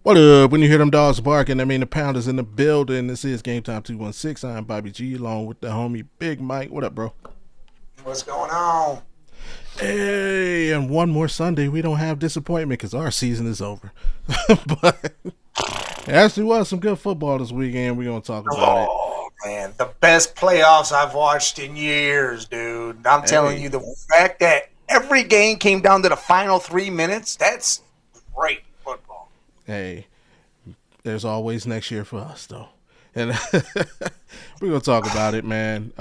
What up? When you hear them dogs barking, I mean the pounders in the building. This is GameTime216. I'm Bobby G along with the homie Big Mike. What up, bro? What's going on? Hey, and one more Sunday. We don't have disappointment because our season is over. But there actually was some good football this weekend. We're going to talk about it. Oh man, the best playoffs I've watched in years, dude. I'm telling Hey, you, the fact that every game came down to the final 3 minutes, that's great football. hey, there's always next year for us, though. And we're going to talk about it, man.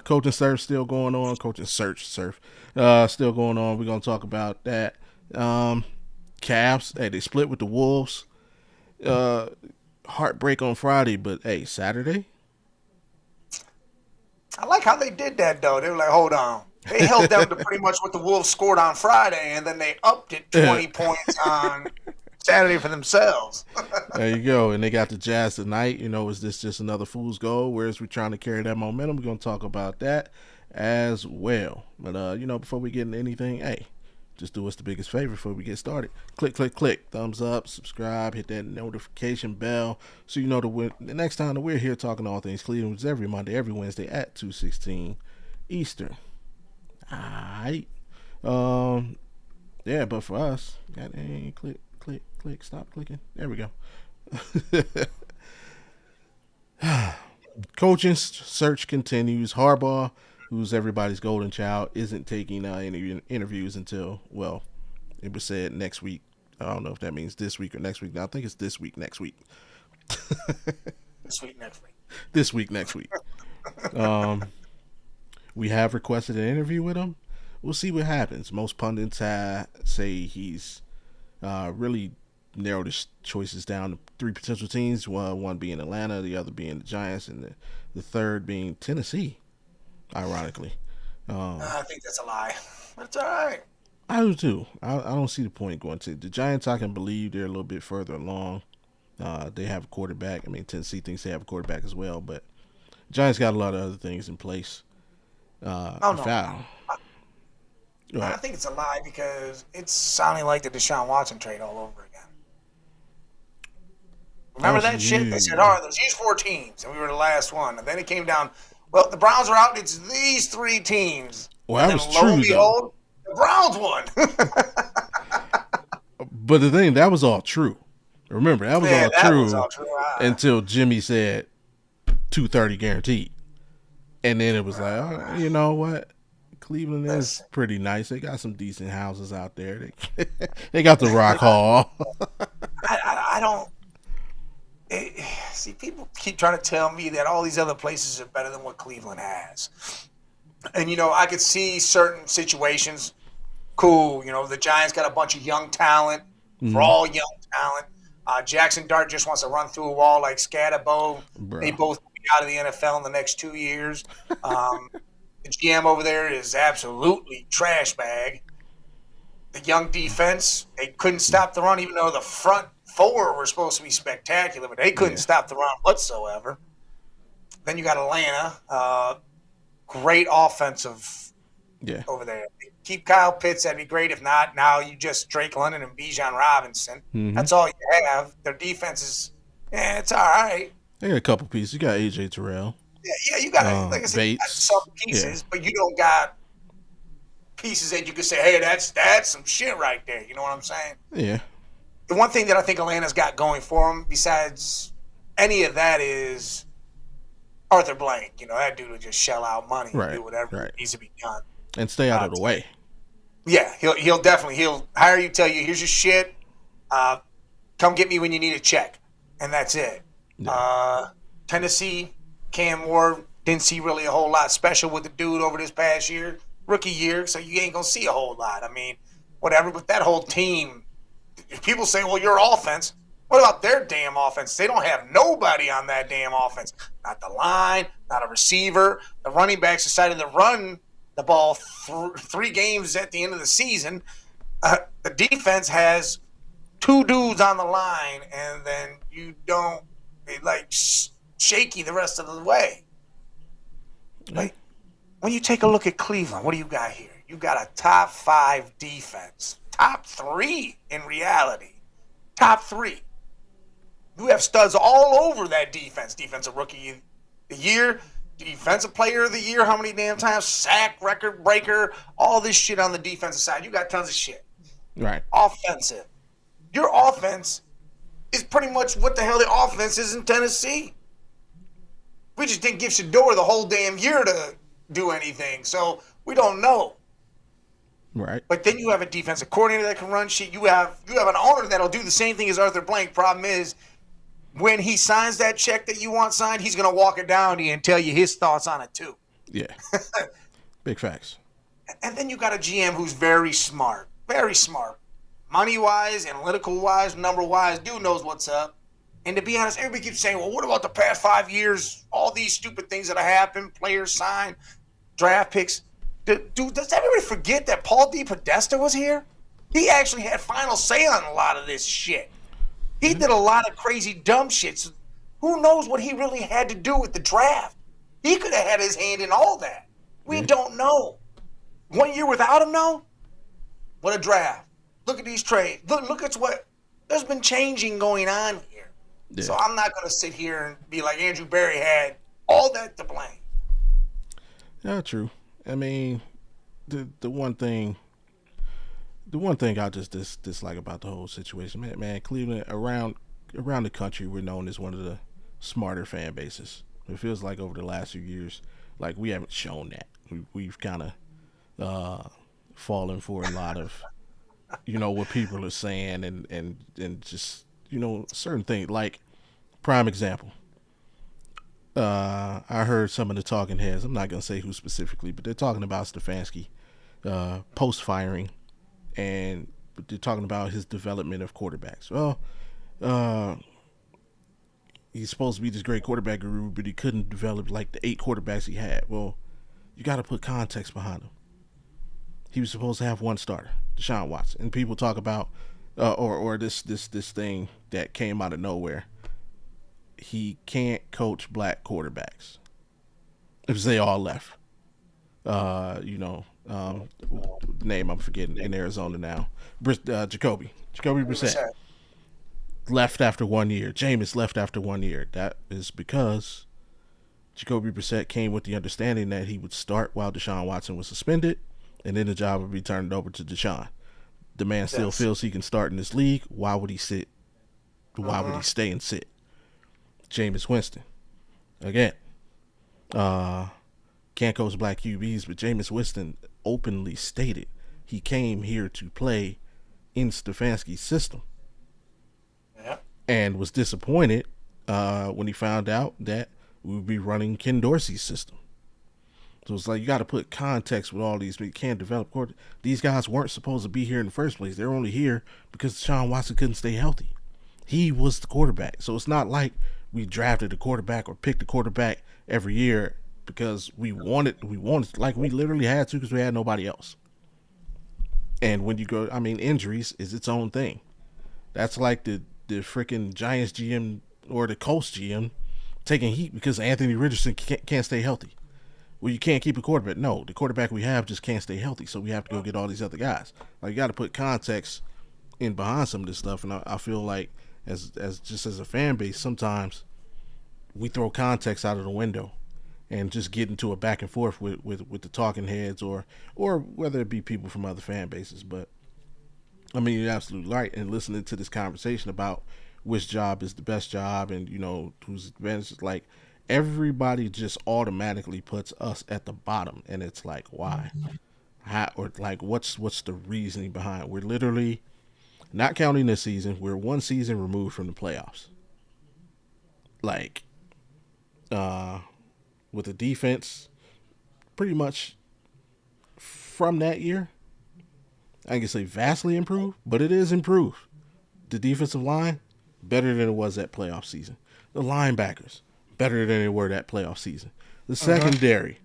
Coaching search still going on. Coaching search, surf, still going on. We're going to talk about that. Cavs, hey, they split with the Wolves. Uh, Heartbreak on Friday, but hey, Saturday. I like how they did that though. They were like, hold on. They held them to pretty much what the Wolves scored on Friday, and then they upped it 20 points on Saturday for themselves. There you go. And they got the Jazz tonight. You know, is this just another fool's goal? Whereas we're trying to carry that momentum, we're going to talk about that as well. But, before we get into anything, hey, just do us the biggest favor before we get started. Click, click, click. Thumbs up, subscribe, hit that notification bell so you know the next time that we're here talking all things Cleveland, which is every Monday, every Wednesday at 2:16 Eastern. All right. Yeah, but for us, click, click, click, stop clicking. There we go. Coaching search continues. Harbaugh, who's everybody's golden child, isn't taking any interviews until, well, it was said next week. I don't know if that means this week or next week. Now, I think it's this week, next week. This week, next week. This week, next week. Um, we have requested an interview with him. We'll see what happens. Most pundits say he's really narrowed his choices down to three potential teams. One being Atlanta, the other being the Giants, and the third being Tennessee. Ironically, I think that's a lie. That's all right. I do too. I don't see the point going to the Giants. I can believe they're a little bit further along. They have a quarterback. I mean, Tennessee thinks they have a quarterback as well, but Giants got a lot of other things in place. Oh, no. Foul. I think it's a lie because it's sounding like the Deshaun Watson trade all over again. Remember that shit? They said, "Oh, there's these four teams," and we were the last one. And then it came down. Well, the Browns are out. It's these three teams. Well, that and was then, lo true and behold, though. the Browns won. But the thing that was all true. Remember, that was all that true was all true. until Jimmy said 230 guaranteed, and then it was like, oh, you know what? Cleveland is pretty nice. They got some decent houses out there. They got the Rock Hall. I don't. See, people keep trying to tell me that all these other places are better than what Cleveland has. And, I could see certain situations. Cool. The Giants got a bunch of young talent. For all young talent. Jackson Dart just wants to run through a wall like Scatterbo. They both will be out of the NFL in the next 2 years. The GM over there is absolutely trash bag. The young defense, they couldn't stop the run, even though the front four were supposed to be spectacular, but they couldn't stop the run whatsoever. Then you got Atlanta. Great offensive over there. Keep Kyle Pitts, that'd be great. If not, now you just Drake London and Bijan Robinson. Mm-hmm. That's all you have. Their defense is, it's all right. They got a couple pieces. You got AJ Terrell. Yeah, you got, like I said, you got some pieces, but you don't got pieces that you could say, hey, that's some shit right there. You know what I'm saying? Yeah. The one thing that I think Atlanta's got going for them, besides any of that, is Arthur Blank. That dude would just shell out money and do whatever needs to be done. And stay out of the way. Yeah, he'll definitely hire you, tell you, here's your shit. Come get me when you need a check. And that's it. Yeah. Tennessee, Cam Ward, didn't see really a whole lot special with the dude over this past year. Rookie year, so you ain't going to see a whole lot. I mean, whatever, but that whole team, people say, well, your offense. What about their damn offense? They don't have nobody on that damn offense. Not the line, not a receiver. The running backs decided to run the ball 3 games at the end of the season. The defense has 2 dudes on the line, and then you don't shaky the rest of the way. Like, when you take a look at Cleveland, what do you got here? You got a top 5 defense, top 3 in reality, top 3. You have studs all over that defense. Defensive rookie of the year, defensive player of the year, how many damn times? Sack, record breaker, all this shit on the defensive side. You got tons of shit. Right. Offensive. Your offense is pretty much what the hell the offense is in Tennessee. We just didn't give Shador the whole damn year to do anything, so we don't know. Right. But then you have a defensive coordinator that can run shit. You have an owner that'll do the same thing as Arthur Blank. Problem is, when he signs that check that you want signed, he's going to walk it down to you and tell you his thoughts on it too. Yeah. Big facts. And then you got a GM who's very smart. Very smart. Money-wise, analytical-wise, number-wise, dude knows what's up. And to be honest, everybody keeps saying, well, what about the past 5 years? All these stupid things that have happened, players signed, draft picks. Dude, does everybody forget that Paul DePodesta was here? He actually had final say on a lot of this shit. He did a lot of crazy dumb shit. So who knows what he really had to do with the draft? He could have had his hand in all that. We don't know. 1 year without him, no? What a draft. Look at these trades. Look at what there's been changing going on here. Yeah. So I'm not going to sit here and be like Andrew Berry had all that to blame. Yeah, true. I mean, the one thing I just dislike about the whole situation, man, Cleveland around the country, we're known as one of the smarter fan bases. It feels like over the last few years, like we haven't shown that. We've kind of fallen for a lot of, what people are saying and just, certain things. Like, prime example. I heard some of the talking heads. I'm not gonna say who specifically, but they're talking about Stefanski post firing, and they're talking about his development of quarterbacks. Well, he's supposed to be this great quarterback guru, but he couldn't develop like the 8 quarterbacks he had. Well, you got to put context behind him. He was supposed to have one starter, Deshaun Watson, and people talk about or this thing that came out of nowhere. He can't coach black quarterbacks because they all left. Name I'm forgetting in Arizona now. Jacoby Brissett left after 1 year. Jameis left after 1 year. That is because Jacoby Brissett came with the understanding that he would start while Deshaun Watson was suspended, and then the job would be turned over to Deshaun. The man still feels he can start in this league. Why would he sit? Why would he stay and sit? Jameis Winston. Again, can't coach black QBs, but Jameis Winston openly stated he came here to play in Stefanski's system. Yeah. And was disappointed when he found out that we would be running Ken Dorsey's system. So it's like you got to put context with all these. You can't develop court. These guys weren't supposed to be here in the first place. They're only here because Deshaun Watson couldn't stay healthy. He was the quarterback. So it's not like we drafted a quarterback or picked a quarterback every year because we wanted, like we literally had to because we had nobody else. And when you go, injuries is its own thing. That's like the freaking Giants GM or the Colts GM taking heat because Anthony Richardson can't stay healthy. Well, you can't keep a quarterback. No, the quarterback we have just can't stay healthy, so we have to go get all these other guys. Like, you got to put context in behind some of this stuff, and I feel like as a fan base, sometimes we throw context out of the window and just get into a back and forth with the talking heads or whether it be people from other fan bases. But you're absolutely right. And listening to this conversation about which job is the best job and who's the best, like everybody just automatically puts us at the bottom, and it's like, why? How, or like what's the reasoning behind it? We're literally, not counting this season, we're one season removed from the playoffs. Like, with the defense, pretty much from that year, I can say vastly improved, but it is improved. The defensive line, better than it was that playoff season. The linebackers, better than they were that playoff season. The secondary,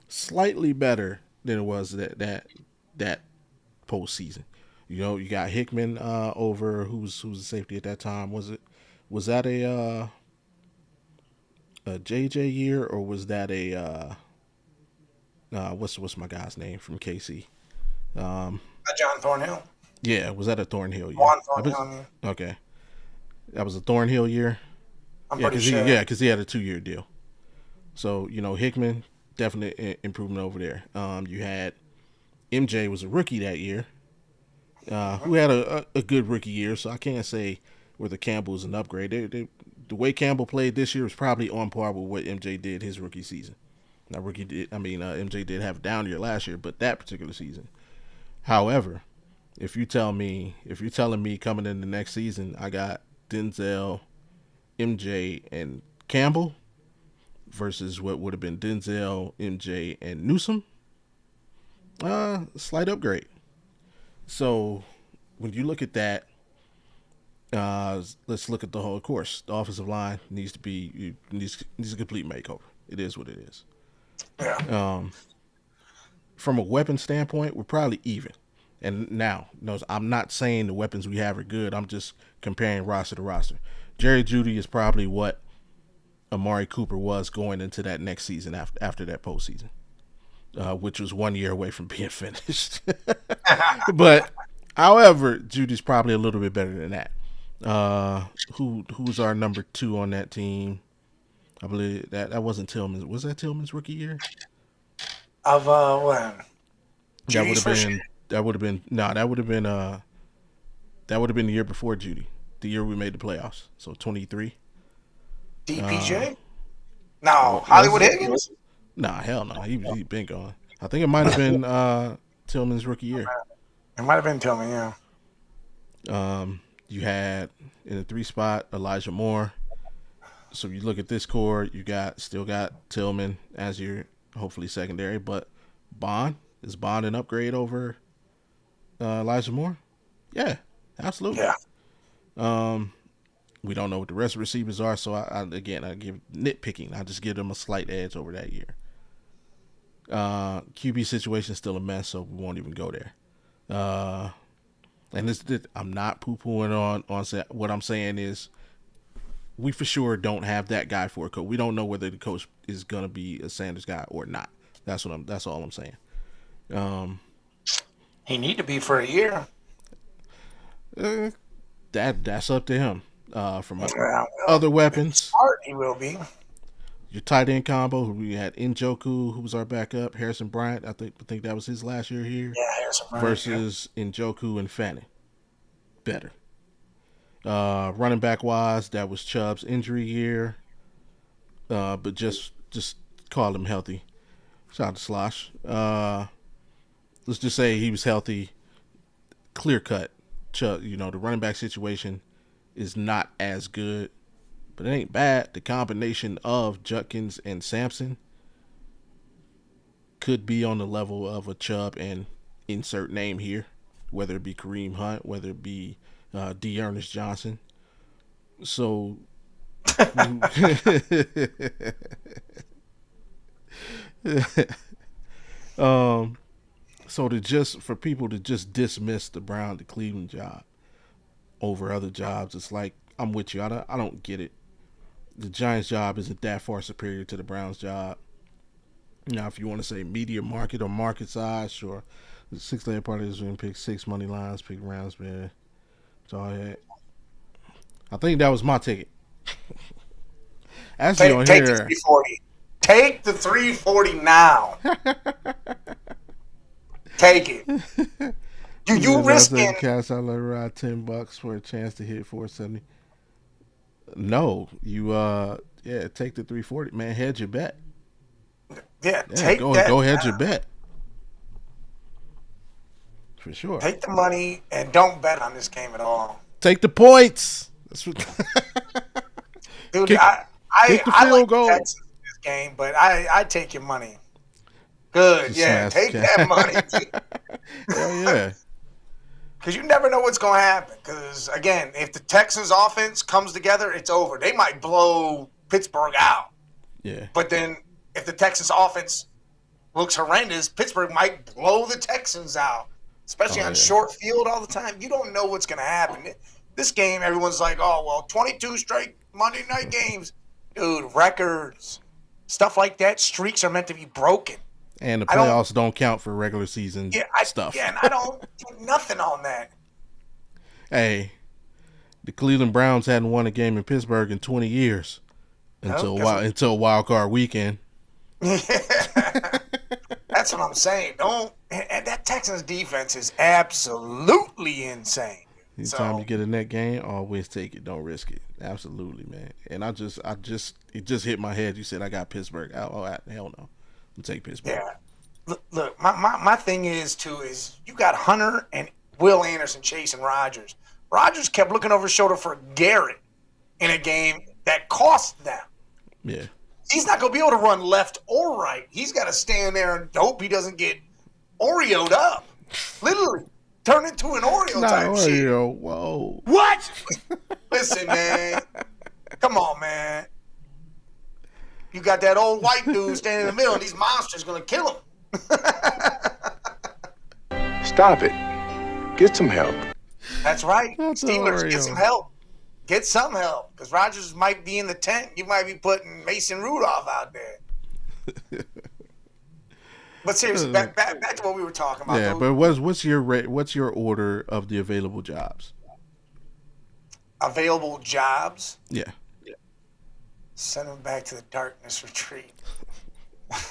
slightly better than it was that postseason. You got Hickman over who's the safety at that time. Was that a JJ year, or was that a what's my guy's name from KC? John Thornhill. Yeah, was that a Thornhill year? Juan Thornhill. Okay. That was a Thornhill year. I'm Yeah, pretty because sure. he had a 2-year deal. So Hickman definite improvement over there. You had MJ was a rookie that year, who had a good rookie year. So I can't say whether Campbell is an upgrade. The way Campbell played this year was probably on par with what MJ did his rookie season. Now MJ did have a down year last year, but that particular season. However, if you're telling me coming in the next season, I got Denzel, MJ, and Campbell versus what would have been Denzel, MJ, and Newsom, slight upgrade. So when you look at that, let's look at the whole course. The offensive line needs a complete makeover. It is what it is. Yeah. From a weapon standpoint, we're probably even. And now, no, I'm not saying the weapons we have are good. I'm just comparing roster to roster. Jerry Jeudy is probably what Amari Cooper was going into that next season after that postseason, which was 1 year away from being finished. But, however, Judy's probably a little bit better than that. Who's our number 2 on that team? I believe that wasn't Tillman's. Was that Tillman's rookie year? Of when? That would Judy's have first been. year? That would have been. No, that would have been. That would have been the year before Judy. The year we made the playoffs. So 23. DPJ? No, Hollywood Higgins? Nah, hell no. He been gone. I think it might have been Tillman's rookie year. It might have been Tillman, yeah. You had in the 3 spot Elijah Moore. So you look at this core, still got Tillman as your hopefully secondary, but Bond is Bond an upgrade over Elijah Moore? Yeah, absolutely. Yeah. We don't know what the rest of the receivers are, so I give nitpicking. I just give them a slight edge over that year. QB situation is still a mess, so we won't even go there. And I'm not poo-pooing on what I'm saying is we for sure don't have that guy for a coach. We don't know whether the coach is gonna be a Sanders guy or not. That's all I'm saying. He need to be for a year. That's up to him. From other weapons, Smart, he will be. Your tight end combo, we had Njoku, who was our backup, Harrison Bryant. I think that was his last year here. Yeah, Harrison Bryant. Versus Njoku and Fanning. Better. Running back wise, that was Chubb's injury year. But just call him healthy. Shout out to Slosh. Let's just say he was healthy. Clear cut. Chubb, the running back situation is not as good, but it ain't bad. The combination of Judkins and Sampson could be on the level of a Chubb and insert name here, whether it be Kareem Hunt, whether it be D. Ernest Johnson. So for people to just dismiss the Cleveland job over other jobs, it's like, I'm with you. I don't get it. The Giants job isn't that far superior to the Browns job. Now, if you want to say media market or market size, sure. The 6-day party is going to pick 6 money lines, pick rounds, man. That's all I had. I think that was my ticket. Actually, take the 340. Take the 340 now. Take it. You risking cash out let ride $10 for a chance to hit 470. No, you take the 340, man. Hedge your bet. Yeah, take that. Go hedge your bet. For sure. Take the money and don't bet on this game at all. Take the points. That's what. Dude, kick the field like goal. The Texans in this game, but I take your money. Good, just take that money. Hell yeah. Because you never know what's going to happen. Because, again, if the Texans offense comes together, it's over. They might blow Pittsburgh out. Yeah. But then if the Texans offense looks horrendous, Pittsburgh might blow the Texans out, especially on short field all the time. You don't know what's going to happen. This game, everyone's like, 22 straight Monday night games. Dude, records, stuff like that, streaks are meant to be broken. And the playoffs don't count for regular season stuff. Yeah, and I don't do nothing on that. Hey, The Cleveland Browns hadn't won a game in Pittsburgh in 20 years until Wild Card Weekend. That's what I'm saying. And that Texans defense is absolutely insane. Anytime you get in that game, always take it. Don't risk it. Absolutely, man. And it just hit my head. You said I got Pittsburgh. Hell no. I'll take Pittsburgh. Yeah. Look, my thing is you got Hunter and Will Anderson chasing Rodgers. Rodgers kept looking over his shoulder for Garrett in a game that cost them. Yeah. He's not going to be able to run left or right. He's got to stand there and hope he doesn't get Oreo'd up. Literally. Turn into an Oreo type shit. Whoa. What? Listen, man. Come on, man. You got that old white dude standing in the middle, and these monsters going to kill him. Stop it. Get some help. That's right. Steelers, get some help. Get some help. Because Rodgers might be in the tent. You might be putting Mason Rudolph out there. But seriously, back to what we were talking about. Yeah, but what's your order of the available jobs? Available jobs? Yeah. Send them back to the darkness retreat.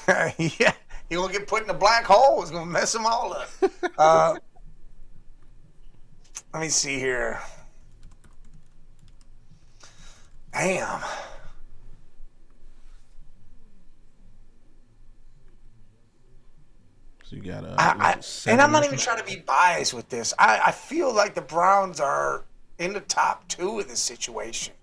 Yeah, you're going to get put in a black hole. It's going to mess them all up. Let me see here. Damn. So you got and I'm not even trying to be biased with this. I feel like the Browns are in the top 2 in this situation.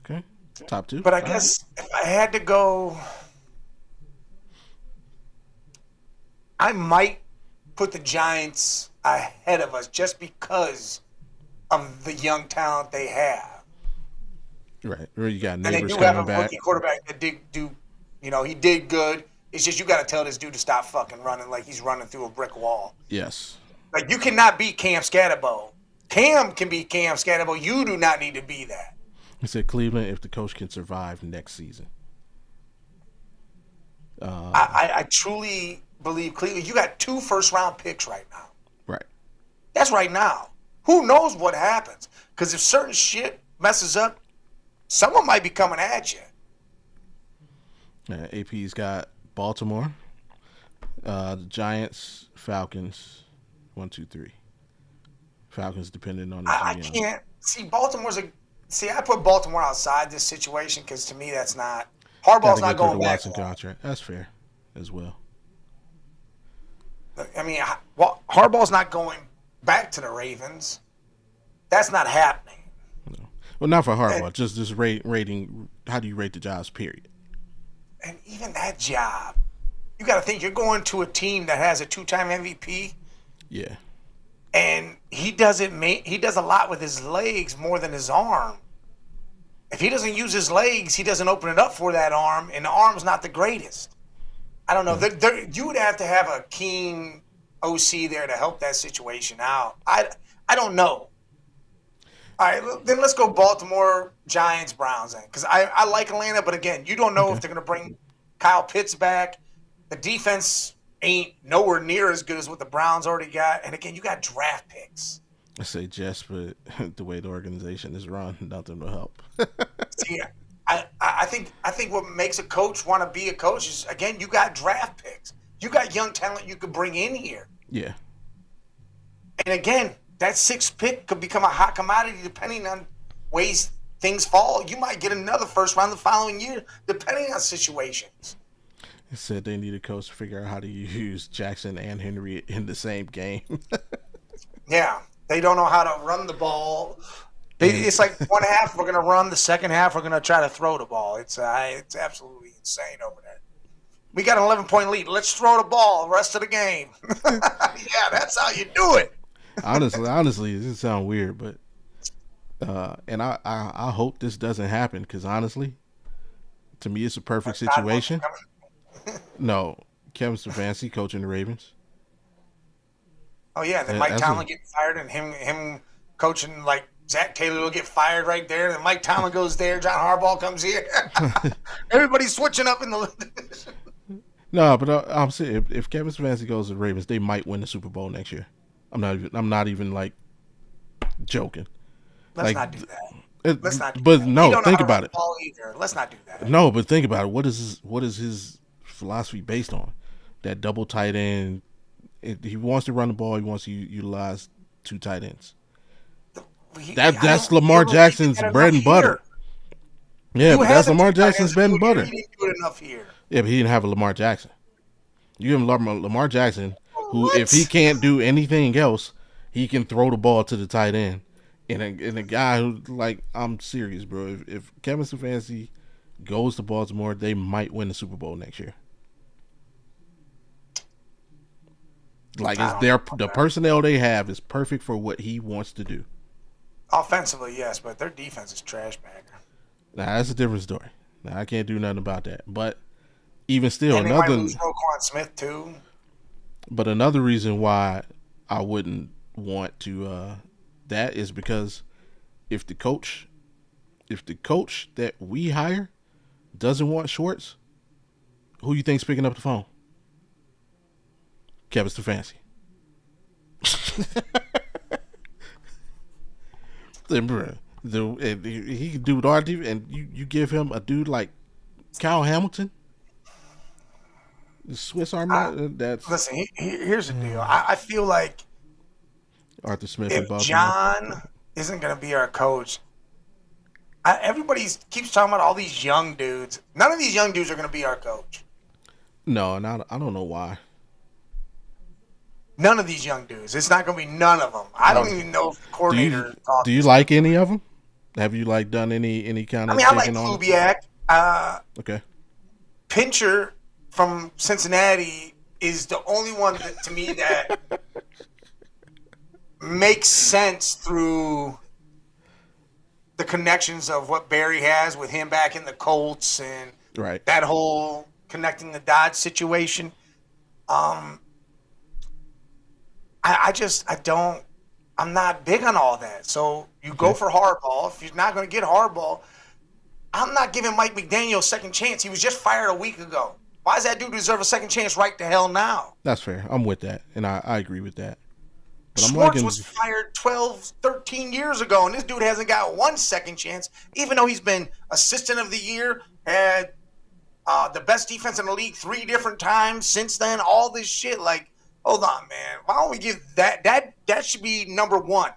Okay, top 2. But I guess if I had to go, I might put the Giants ahead of us just because of the young talent they have. Right. Or you got and neighbors they do coming have a back. rookie quarterback that did do. He did good. It's just you got to tell this dude to stop fucking running like he's running through a brick wall. Yes. Like, you cannot beat Cam Scatterbo. Cam can beat Cam Scatterbo. You do not need to be that. He said Cleveland, if the coach can survive next season. I truly believe Cleveland. You got 2 first-round picks right now. Right. That's right now. Who knows what happens? Because if certain shit messes up, someone might be coming at you. AP's got Baltimore, the Giants, Falcons, 1, 2, 3. Falcons depending on the I can't see Baltimore's I put Baltimore outside this situation because to me that's not Harbaugh's not going back. Contract. That's fair as well. I mean, Harbaugh's not going back to the Ravens. That's not happening. No. Well, not for Harbaugh. Just rating. How do you rate the jobs? Period. And even that job, you got to think you're going to a team that has a 2-time MVP. Yeah. And he does a lot with his legs more than his arm. If he doesn't use his legs, he doesn't open it up for that arm, and the arm's not the greatest. I don't know. You would have to have a keen OC there to help that situation out. I don't know. All right, then let's go Baltimore, Giants, Browns then. Because I like Atlanta, but again, you don't know if they're going to bring Kyle Pitts back. The defense ain't nowhere near as good as what the Browns already got. And again, you got draft picks. I say Jess, but the way the organization is run, nothing will help. See, I think what makes a coach want to be a coach is, again, you got draft picks. You got young talent you could bring in here. Yeah. And again, that 6th pick could become a hot commodity depending on ways things fall. You might get another first round the following year, depending on situations. It said they need a coach to figure out how to use Jackson and Henry in the same game. Yeah, they don't know how to run the ball. It's like one half we're going to run, the second half we're going to try to throw the ball. It's absolutely insane over there. We got an 11-point lead. Let's throw the ball the rest of the game. Yeah, that's how you do it. honestly, this sounds weird, but and I hope this doesn't happen because honestly, to me, it's a perfect situation. No, Kevin Stefanski coaching the Ravens. Oh yeah, then Mike Tomlin getting fired, and him coaching like Zach Taylor will get fired right there. Then Mike Tomlin goes there. John Harbaugh comes here. Everybody's switching up in the. No, but I'm saying if Kevin Stefanski goes to the Ravens, they might win the Super Bowl next year. I'm not even like joking. Let's not do that. Let's not do but that. no, He don't know think how to about run it. the ball either. Let's not do that. No, but think about it. What is his philosophy based on? That double tight end. He wants to run the ball. He wants to utilize 2 tight ends. That's Lamar Jackson's bread and butter. Yeah, but that's Lamar Jackson's bread and butter. He didn't do it enough here. Yeah, but he didn't have a Lamar Jackson. You have Lamar Jackson, who What? if he can't do anything else, he can throw the ball to the tight end. And a guy who, like, I'm serious, bro. If Kevin Stefanski goes to Baltimore, they might win the Super Bowl next year. Like, the personnel they have is perfect for what he wants to do. Offensively, yes, but their defense is trash bagger. Now that's a different story. Now I can't do nothing about that. But even still, and they might lose Roquan Smith too. But another reason why I wouldn't want to that is because if the coach that we hire doesn't want Schwartz, who you think's picking up the phone? Kevin Stefanski. He can do with our defense, and you give him a dude like Kyle Hamilton, the Swiss Army. Listen. Here's the deal. I feel like Arthur Smith. If John isn't going to be our coach, everybody keeps talking about all these young dudes. None of these young dudes are going to be our coach. No, and I don't know why. None of these young dudes. It's not going to be none of them. I don't even know if the coordinator. Do you like any of them? Have you done any kind of? I like Kubiak. Okay. Pincher from Cincinnati is the only one that, to me, that makes sense through the connections of what Barry has with him back in the Colts and that whole connecting the dots situation. I'm not big on all that. So you go for hardball. If you're not going to get hardball, I'm not giving Mike McDaniel a second chance. He was just fired a week ago. Why does that dude deserve a second chance right the hell now? That's fair. I'm with that, and I agree with that. But Schwartz was fired 12, 13 years ago, and this dude hasn't got one second chance, even though he's been assistant of the year, had the best defense in the league 3 different times since then, all this shit. Like, hold on, man. Why don't we give that should be number 1.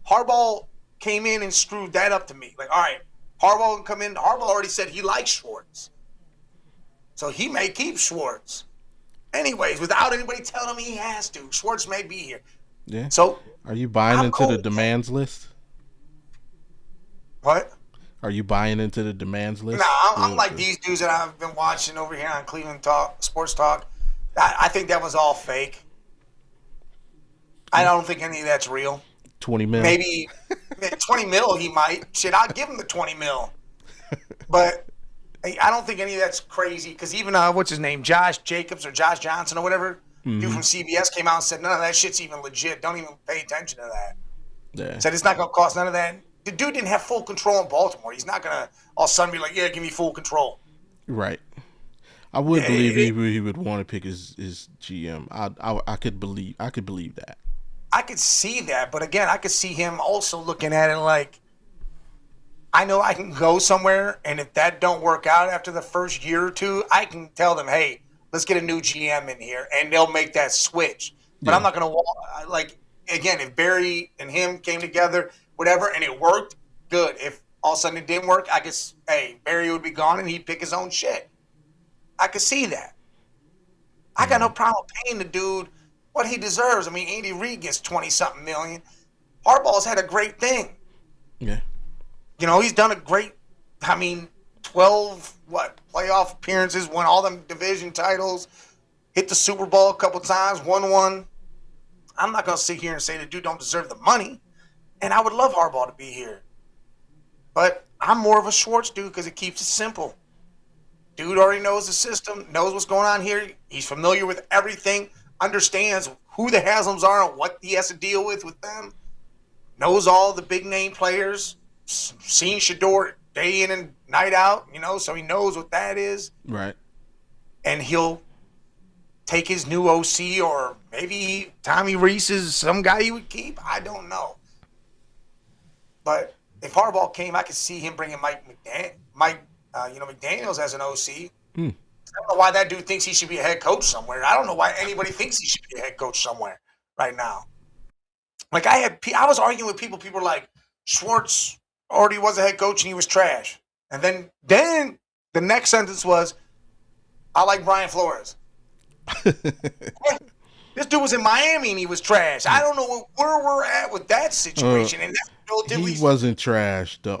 Harbaugh came in and screwed that up to me. Like, all right, Harbaugh can come in. Harbaugh already said he likes Schwartz. So he may keep Schwartz. Anyways, without anybody telling him he has to. Schwartz may be here. Yeah. So are you buying into the demands list? What? Are you buying into the demands list? Nah, I'm like these dudes that I've been watching over here on Cleveland Sports Talk. I think that was all fake. I don't think any of that's real. 20 mil. Maybe 20 mil he might. Shit, I'll give him the 20 mil. But I don't think any of that's crazy because even, what's his name, Josh Jacobs or Josh Johnson or whatever, dude from CBS came out and said, none of that shit's even legit. Don't even pay attention to that. Yeah. Said it's not going to cost none of that. The dude didn't have full control in Baltimore. He's not going to all of a sudden be like, yeah, give me full control. Right. I would believe he would want to pick his GM. I could believe that. I could see that, but again, I could see him also looking at it like, I know I can go somewhere, and if that don't work out after the first year or two, I can tell them, hey, let's get a new GM in here, and they'll make that switch. But I'm not going to, like, again, if Barry and him came together, whatever, and it worked, good. If all of a sudden it didn't work, I guess, hey, Barry would be gone, and he'd pick his own shit. I could see that. I got no problem paying the dude what he deserves. I mean, Andy Reid gets 20-something million. Harbaugh's had a great thing. Yeah. You know, he's done a great, 12, playoff appearances, won all them division titles, hit the Super Bowl a couple times, won one. I'm not going to sit here and say the dude don't deserve the money. And I would love Harbaugh to be here. But I'm more of a Schwartz dude because it keeps it simple. Dude already knows the system, knows what's going on here. He's familiar with everything, understands who the Haslams are and what he has to deal with them. Knows all the big name players. Seen Shador day in and night out, so he knows what that is. Right. And he'll take his new OC, or maybe Tommy Reese is some guy he would keep. I don't know. But if Harbaugh came, I could see him bringing McDaniels as an OC. I don't know why that dude thinks he should be a head coach somewhere. I don't know why anybody thinks he should be a head coach somewhere right now. Like I was arguing with people. People were like, Schwartz already was a head coach and he was trash. And then the next sentence was, I like Brian Flores. This dude was in Miami and he was trash. I don't know where we're at with that situation. And that's he wasn't trash. The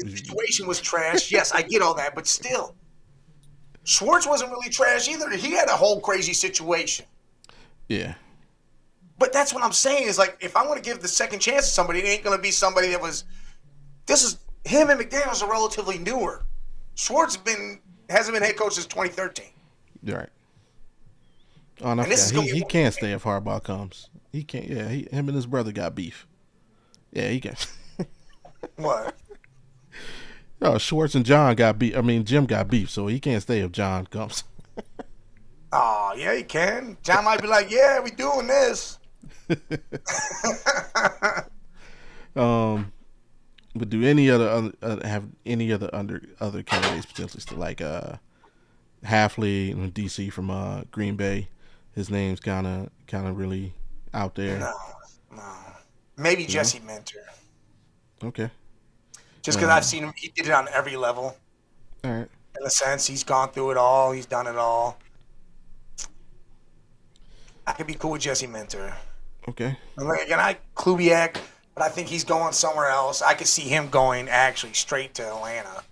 situation was trash. Yes, I get all that, but still, Schwartz wasn't really trash either. He had a whole crazy situation. Yeah. But that's what I'm saying is like, if I want to give the second chance to somebody, it ain't going to be somebody that was. This is him and McDaniels are relatively newer. Schwartz hasn't been head coach since 2013. Right. Oh, no, he can't stay if Harbaugh comes. He can't. Yeah, him and his brother got beef. Yeah, he can. What? No, Schwartz and John got beef. I mean, Jim got beef, so he can't stay if John comes. Oh, yeah, he can. John might be like, yeah, we doing this. But do any other have any other candidates potentially still like Halfley in DC from Green Bay? His name's kind of really out there. No. Maybe Jesse Minter. Okay. Just because I've seen him, he did it on every level. All right. In a sense, he's gone through it all. He's done it all. I could be cool with Jesse Minter. Okay. And again, Kubiak, but I think he's going somewhere else. I could see him going actually straight to Atlanta.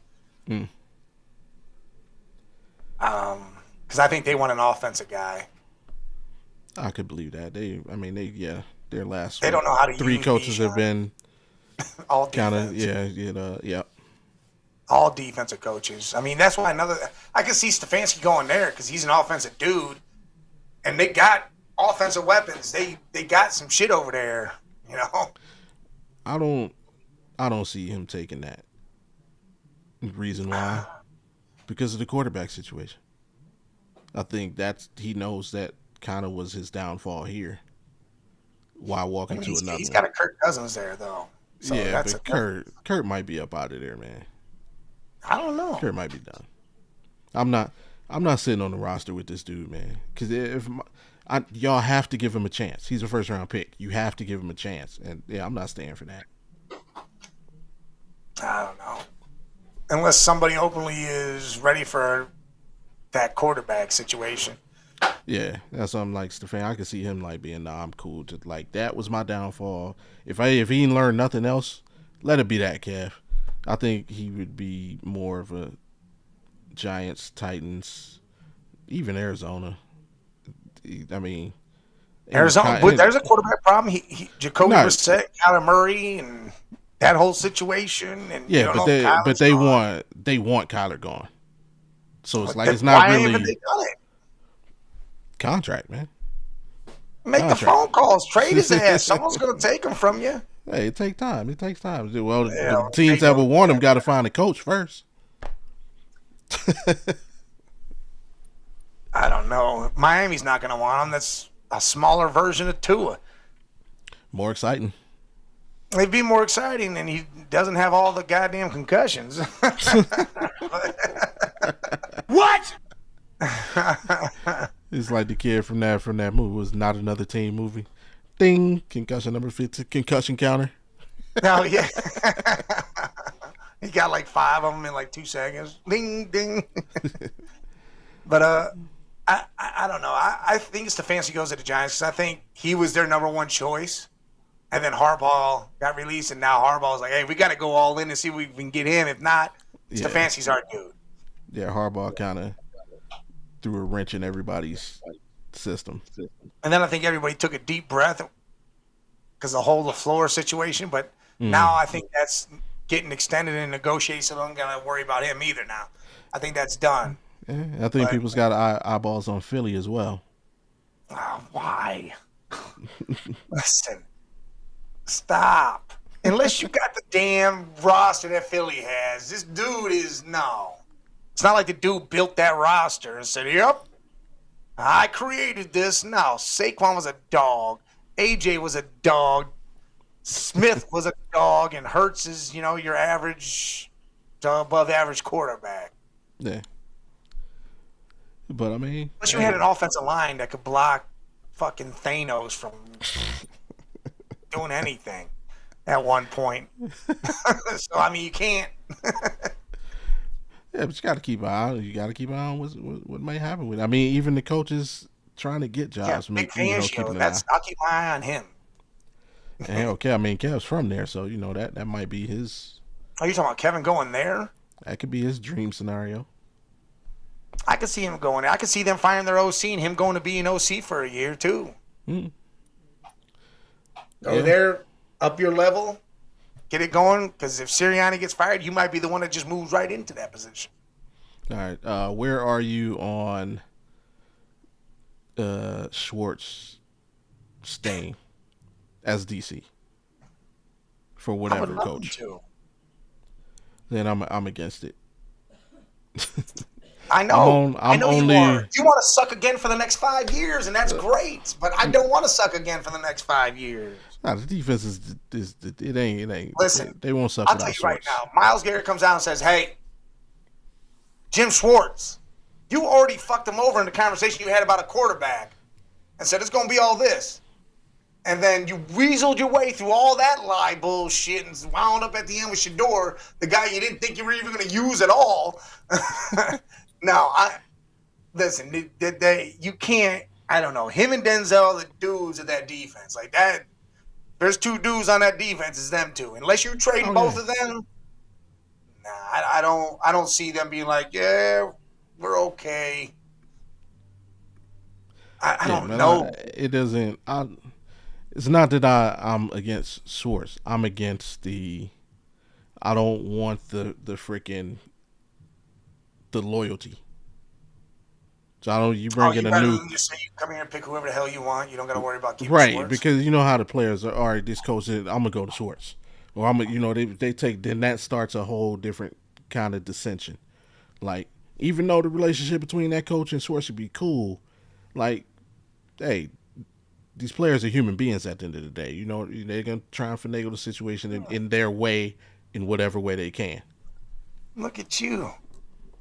Because I think they want an offensive guy. I could believe that. Their last they don't know how to three use coaches have been all kind of all defensive coaches. I mean, that's why I can see Stefanski going there because he's an offensive dude, and they got offensive weapons. They got some shit over there, you know. I don't see him taking that. Reason why? Because of the quarterback situation. I think he knows that kind of was his downfall here. While walking to another, he's got a Kirk Cousins there though. So yeah, but Kurt might be up out of there, man. I don't know. Kurt might be done. I'm not sitting on the roster with this dude, man. Because y'all have to give him a chance. He's a first round pick. You have to give him a chance, and yeah, I'm not staying for that. I don't know. Unless somebody openly is ready for that quarterback situation. Yeah, that's something like Stefan. I could see him like being, nah, I'm cool. Just like that was my downfall. If he didn't learn nothing else, let it be that, Kev. I think he would be more of a Giants, Titans, even Arizona. I mean, Arizona. There's a quarterback problem. Jacoby Brissett, Kyler Murray, and that whole situation. And yeah, but they want Kyler gone. So it's like it's not really. Why haven't they done it? Contract, man. Make the phone calls. Trade his ass. Someone's going to take him from you. Hey, it takes time. Well, the teams that will want him got to find a coach first. I don't know. Miami's not going to want him. That's a smaller version of Tua. More exciting. It'd be more exciting, and he doesn't have all the goddamn concussions. What? It's like the kid from that movie. It was Not Another Teen movie. Ding, concussion number 15, concussion counter. Oh yeah. He got like 5 of them in like 2 seconds. Ding ding. But I don't know. I think Stefanski goes to the Giants because I think he was their number one choice, and then Harbaugh got released, and now Harbaugh's like, hey, we got to go all in and see if we can get him. If not, Stefanski's our dude. Yeah, Harbaugh kind of threw a wrench in everybody's system. And then I think everybody took a deep breath because the whole LaFleur situation. But now I think that's getting extended and negotiated, so I don't got to worry about him either now. I think that's done. Yeah, I think people's got eyeballs on Philly as well. Why? Listen, stop. Unless you got the damn roster that Philly has, this dude is no. It's not like the dude built that roster and said, yep, I created this. No, Saquon was a dog. AJ was a dog. Smith was a dog, and Hurts is, your average to above average quarterback. Yeah. But I mean, Unless you had an offensive line that could block fucking Thanos from doing anything at one point. So I mean, you can't. Yeah, but you got to keep an eye. You got to keep an eye on what may happen with it. I mean, even the coaches trying to get jobs. Big Fangio. I'll keep my eye on him. And okay, I mean, Kev's from there, so that might be his. Are you talking about Kevin going there? That could be his dream scenario. I could see him going there. I could see them firing their OC and him going to be an OC for a year too. Mm. Go there, up your level, get it going. Because if Sirianni gets fired, you might be the one that just moves right into that position. All right, where are you on Schwartz staying as DC for whatever coach? Then I'm against it. I know. I'm only. You want to suck again for the next 5 years, and that's great. But I don't want to suck again for the next 5 years. Nah, the defense is it ain't. Listen, they won't suck. I'll tell you right now. Myles Garrett comes out and says, "Hey, Jim Schwartz, you already fucked him over in the conversation you had about a quarterback, and said it's going to be all this." And then you weaseled your way through all that lie bullshit and wound up at the end with Shador, the guy you didn't think you were even going to use at all. No, listen, you can't, I don't know. Him and Denzel, the dudes of that defense. Like that, there's 2 dudes on that defense, it's them 2. Unless you trade both of them, I don't see them being like, yeah, we're okay. I don't know. It doesn't. It's not that I'm against Schwartz. I'm against I don't want the freaking the loyalty. So I don't. You bring in a new. Just say you come here and pick whoever the hell you want. You don't got to worry about keeping Schwartz. Right, because you know how the players are. All right, this coach is. I'm gonna go to Schwartz, or they take. Then that starts a whole different kind of dissension. Like even though the relationship between that coach and Schwartz should be cool, like, hey. These players are human beings at the end of the day. They're going to try and finagle the situation in their way, in whatever way they can. Look at you.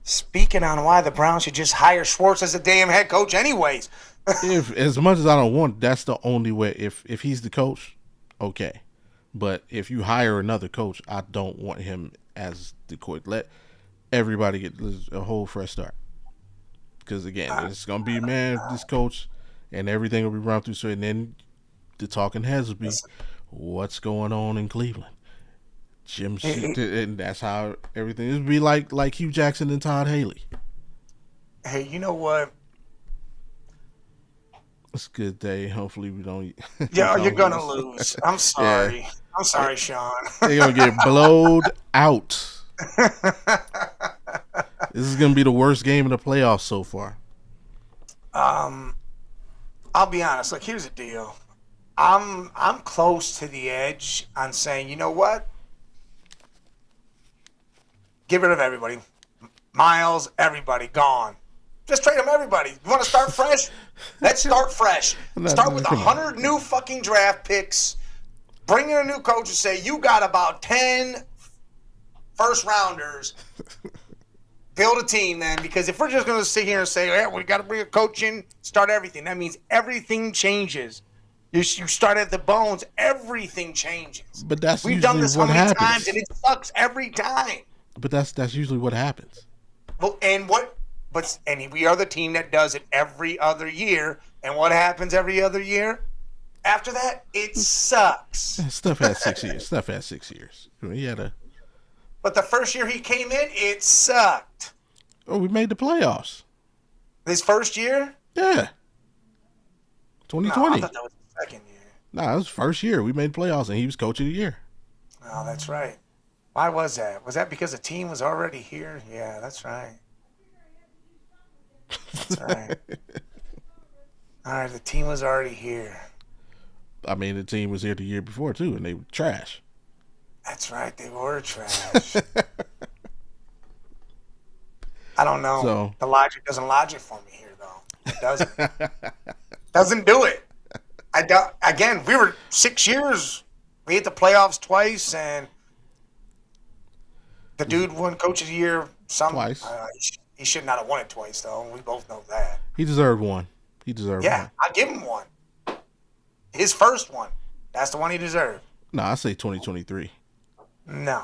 Speaking on why the Browns should just hire Schwartz as a damn head coach anyways. If as much as I don't want, that's the only way. If he's the coach, okay. But if you hire another coach, I don't want him as the coach. Let everybody get a whole fresh start. Because, again, it's going to be, this coach... And everything will be run through. So, and then the talking heads will be, what's going on in Cleveland? Jim, and that's how everything. It would be like Hugh Jackson and Todd Haley. Hey, you know what? It's a good day. Hopefully we don't. Yeah, you're gonna lose. I'm sorry. Yeah. I'm sorry, Sean. They're gonna get blowed out. This is gonna be the worst game in the playoffs so far. I'll be honest. Look, here's the deal. I'm close to the edge on saying, you know what? Get rid of everybody. Miles, everybody, gone. Just trade them, everybody. You want to start fresh? Let's start fresh. Start with 100 new fucking draft picks. Bring in a new coach and say, you got about 10 first rounders. Build a team then, because if we're just going to sit here and say, yeah, we got to bring a coach in, start everything, that means everything changes. You start at the bones, everything changes. But that's We've usually done this what so many happens. times, and it sucks every time. But that's usually what happens. Well, and we are the team that does it every other year. And what happens every other year? After that, it sucks. Stuff had 6 years. Stuff had 6 years. He had a. But the first year he came in, it sucked. Oh, we made the playoffs. His first year? Yeah. 2020. No, I thought that was the second year. Nah, it was first year. We made playoffs, and he was coach of the year. Oh, that's right. Why was that? Was that because the team was already here? Yeah, that's right. That's right. All right, the team was already here. I mean, the team was here the year before, too, and they were trash. That's right. They were trash. I don't know. So, the logic doesn't logic for me here, though. It doesn't. Doesn't do it. Again, we were 6 years We hit the playoffs twice, and the dude won Coach of the Year Twice. He should not have won it twice, though. We both know that. He deserved one. Yeah, I give him one. His first one. That's the one he deserved. No, I say 2023. No.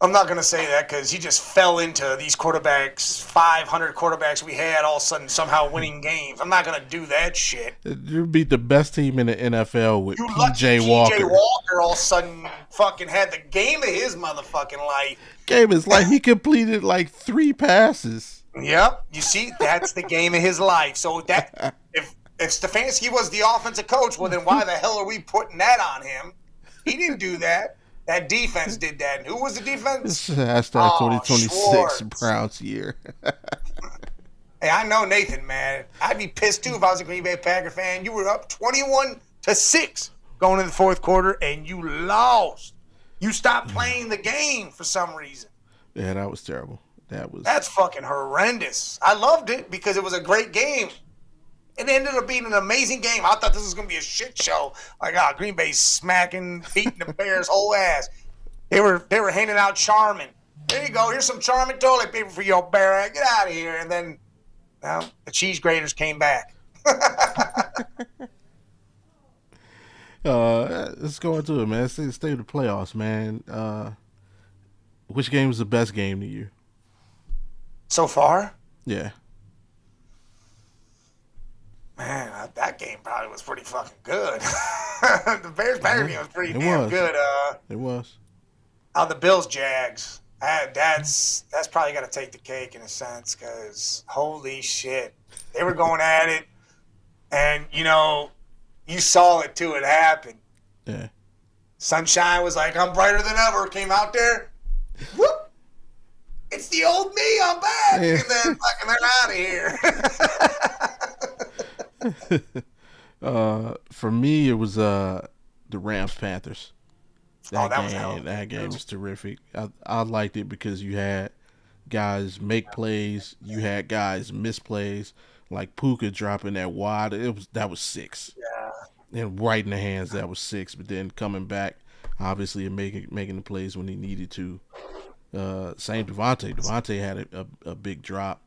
I'm not going to say that because he just fell into these quarterbacks, 500 quarterbacks we had all of a sudden somehow winning games. I'm not going to do that shit. You beat the best team in the NFL with P.J. Walker. P.J. Walker all of a sudden fucking had the game of his motherfucking life. Game is like he completed like 3 passes. Yep. You see, that's the game of his life. So that if Stefanski was the offensive coach, well, then why the hell are we putting that on him? He didn't do that. That defense did that. And who was the defense? Hashtag 2026 Browns year. Hey, I know Nathan, man. I'd be pissed too if I was a Green Bay Packer fan. You were up 21-6 going into the fourth quarter, and you lost. You stopped playing the game for some reason. Yeah, that was terrible. That's fucking horrendous. I loved it because it was a great game. It ended up being an amazing game. I thought this was going to be a shit show. Like, Green Bay's smacking, beating the Bears' whole ass. They were handing out Charmin. There you go. Here's some Charmin toilet paper for your bear. Get out of here. And then, well, the cheese graters came back. Let's go into it, man. Let's stay with the playoffs, man. Which game was the best game to you? So far? Yeah. Man, that game probably was pretty fucking good. The Bears-Packers game was pretty damn good. It was. On the Bills-Jags, that's probably got to take the cake in a sense because holy shit. They were going at it, and, you saw it too. It happened. Yeah. Sunshine was like, I'm brighter than ever. Came out there. Whoop. It's the old me. I'm back. Yeah. And then fucking they're out of here. For me, it was the Rams-Panthers. That game was terrific. I liked it because you had guys make plays, you had guys miss plays, like Puka dropping that wide. That was 6. Yeah. And right in the hands, that was 6. But then coming back, obviously, and making the plays when he needed to. Same Devontae. Devontae had a big drop.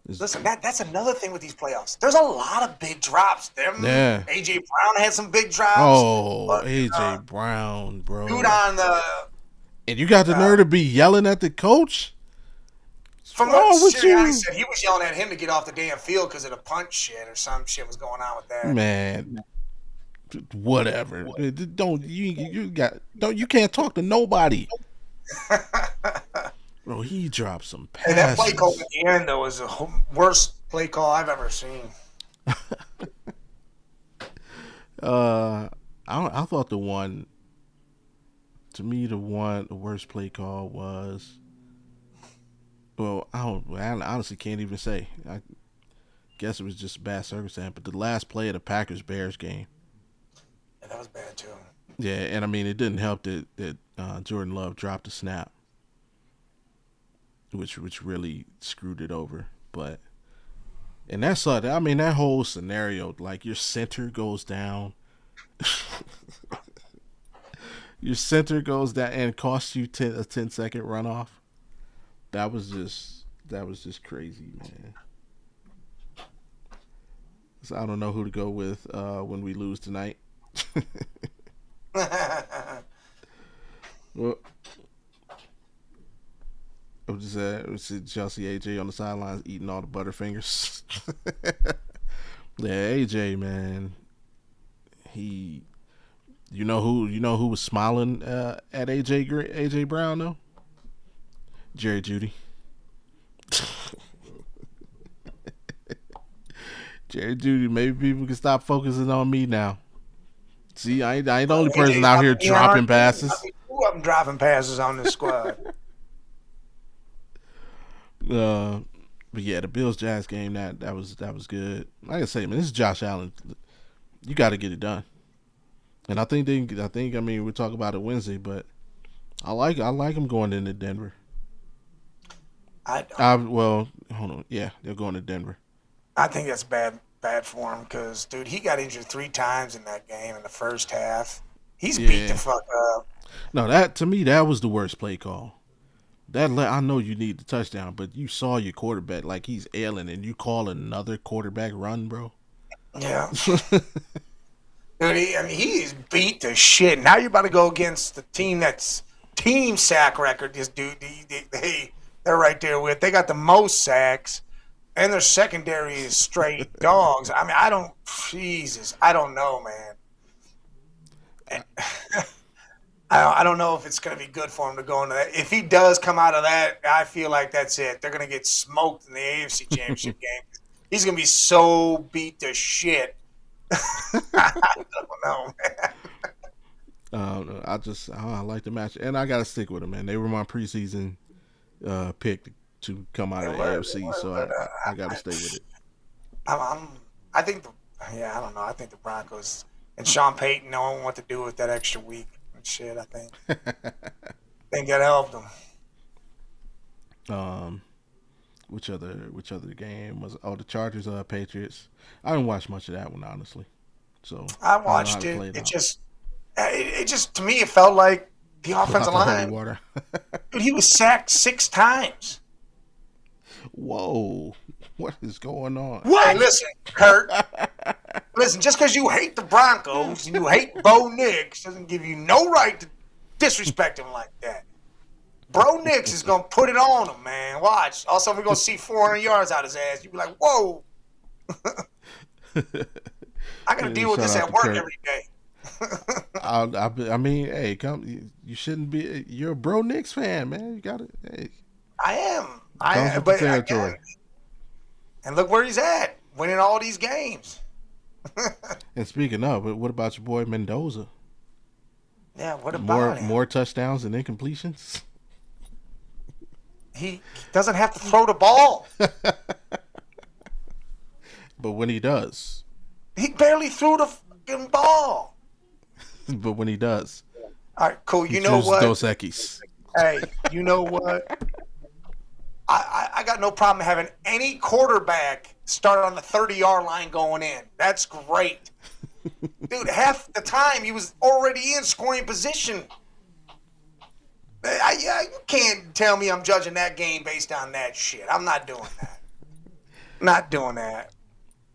Listen, that's another thing with these playoffs. There's a lot of big drops. Yeah. A.J. Brown had some big drops. Oh, A.J. Brown, bro. Dude on the... And you got the nerve to be yelling at the coach? From what Sirianni said, he was yelling at him to get off the damn field because of the punch shit or some shit was going on with that. Man, whatever. You can't talk to nobody. Bro, he dropped some passes. And that play call at the end, though, was the worst play call I've ever seen. I thought the worst play call was, well, I honestly can't even say. I guess it was just a bad circumstance, but the last play of the Packers-Bears game. Yeah, that was bad, too. Yeah, and I mean, it didn't help that Jordan Love dropped a snap, which really screwed it over. But and that whole scenario, like your center goes down, your center goes down and costs you a 10-second runoff. That was just crazy, man. So I don't know who to go with when we lose tonight. Well, I'm just y'all see AJ on the sidelines eating all the Butterfingers. Yeah, AJ, man. You know who was smiling at AJ Brown though? Jerry Jeudy. Jerry Jeudy. Maybe people can stop focusing on me now. See, I ain't the only person out here dropping passes. Two of them dropping passes on this squad. But yeah, the Bills-Jazz game that was good. Like I say, man, this is Josh Allen. You got to get it done. And I think we'll talk about it Wednesday, but I like him going into Denver. Hold on. Yeah, they're going to Denver. I think that's bad bad for him because, dude, he got injured 3 times in that game in the first half. He's beat the fuck up. No, that to me that was the worst play call. I know you need the touchdown, but you saw your quarterback like he's ailing, and you call another quarterback run, bro. Yeah. Dude, he's beat the shit. Now you're about to go against the team that's team sack record. This dude, they're right there with. They got the most sacks, and their secondary is straight dogs. I mean, I don't know, man. I don't know if it's going to be good for him to go into that. If he does come out of that, I feel like that's it. They're going to get smoked in the AFC Championship game. He's going to be so beat to shit. I don't know, man. I like the match, and I got to stick with them, man. They were my preseason pick to come out of the AFC, so I got to stay with it. I don't know. I think the Broncos and Sean Payton knowing what to do with that extra week. Shit, I think that helped them. Which other game was? Oh, the Chargers, Patriots. I didn't watch much of that one, honestly. So I watched it. It just to me it felt like the offensive line. Dude, he was sacked 6 times. Whoa, what is going on? Hey, listen, Kurt. Listen, just because you hate the Broncos and you hate Bo Nix doesn't give you no right to disrespect him like that. Bro Nix is going to put it on him, man. Watch. Also, we're going to see 400 yards out his ass. You'll be like, whoa. I got to deal with this at work every day. I mean, hey, you shouldn't be. You're a Bro Nix fan, man. You got it. Hey. I am. But territory. And look where he's at, winning all these games. And speaking of, what about your boy Mendoza? Yeah, what about him? More touchdowns and incompletions? He doesn't have to throw the ball. But when he does. He barely threw the fucking ball. But when he does. All right, cool. You know what? Dos Equis. Hey, you know what? I got no problem having any quarterback start on the 30-yard line going in. That's great. Dude, half the time he was already in scoring position. You can't tell me I'm judging that game based on that shit. I'm not doing that. Not doing that.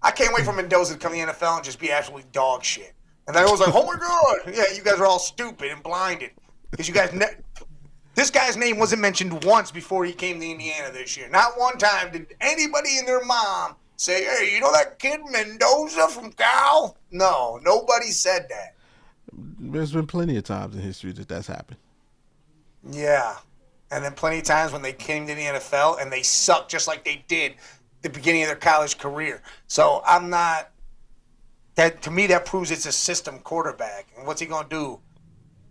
I can't wait for Mendoza to come to the NFL and just be absolutely dog shit. And I was like, oh my God. Yeah, you guys are all stupid and blinded. Because you guys... This guy's name wasn't mentioned once before he came to Indiana this year. Not one time did anybody and their mom say, hey, you know that kid Mendoza from Cal? No, nobody said that. There's been plenty of times in history that's happened. Yeah. And then plenty of times when they came to the NFL and they sucked just like they did the beginning of their college career. So I'm not – to me that proves it's a system quarterback. And what's he going to do?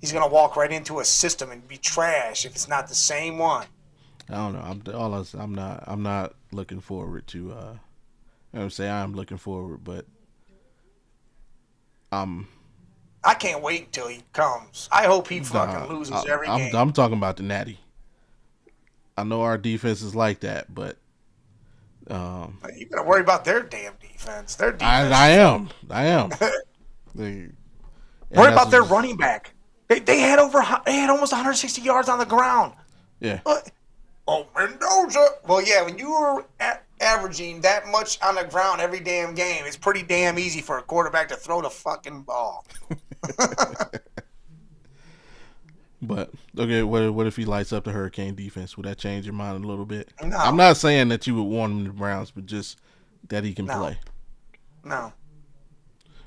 He's going to walk right into a system and be trash if it's not the same one. I don't know. I'm not looking forward to I'm saying I'm looking forward, but I can't wait until he comes. I hope he fucking loses every game. I'm talking about the Natty. I know our defense is like that, but you got to worry about their damn defense. Their defense. I am. Worry about their running back. They had almost 160 yards on the ground. Yeah. Oh, Mendoza. Well, yeah, when you were averaging that much on the ground every damn game, it's pretty damn easy for a quarterback to throw the fucking ball. But, okay, what if he lights up the Hurricane defense? Would that change your mind a little bit? No. I'm not saying that you would want him to the Browns, but just that he can play. No.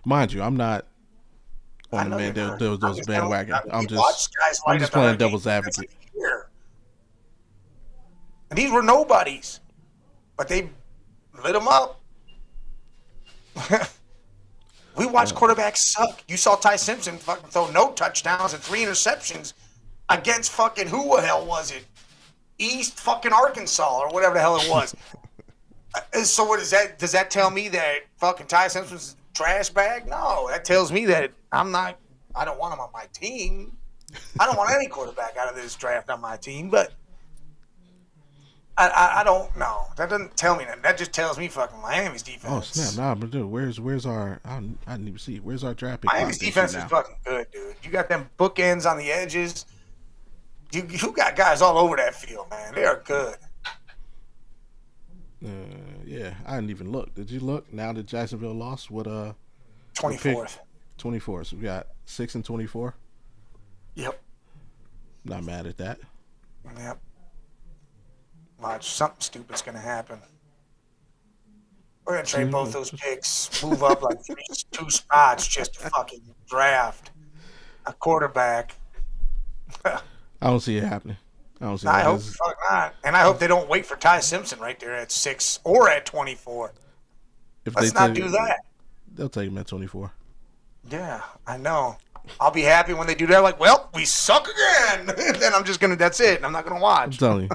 Mind you, I'm not on the man those bandwagon. I'm just playing devil's advocate. And these were nobodies, but they lit them up. We watched quarterbacks suck. You saw Ty Simpson fucking throw no touchdowns and 3 interceptions against fucking who the hell was it? East fucking Arkansas or whatever the hell it was. So what is that? Does that tell me that fucking Ty Simpson's a trash bag? No, that tells me that I don't want him on my team. I don't want any quarterback out of this draft on my team, but I don't know. That doesn't tell me that. That just tells me fucking Miami's defense. Oh snap! Nah, but dude, where's our? I didn't even see. Where's our draft pick? Miami's defense is fucking good, dude. You got them bookends on the edges. You got guys all over that field, man. They are good. Yeah, I didn't even look. Did you look? Now that Jacksonville lost, what 24th. 24th. So we got 6 and 24. Yep. Not mad at that. Yep. Watch, something stupid's gonna happen. We're gonna trade both those picks, move up like 2 spots just to fucking draft a quarterback. I don't see it happening. I don't see. I hope fuck not, and I hope they don't wait for Ty Simpson right there at 6 or at 24. Let's not do that. They'll take him at 24. Yeah, I know. I'll be happy when they do that. Like, well, we suck again. Then I'm just gonna. That's it. I'm not gonna watch. I'm telling you,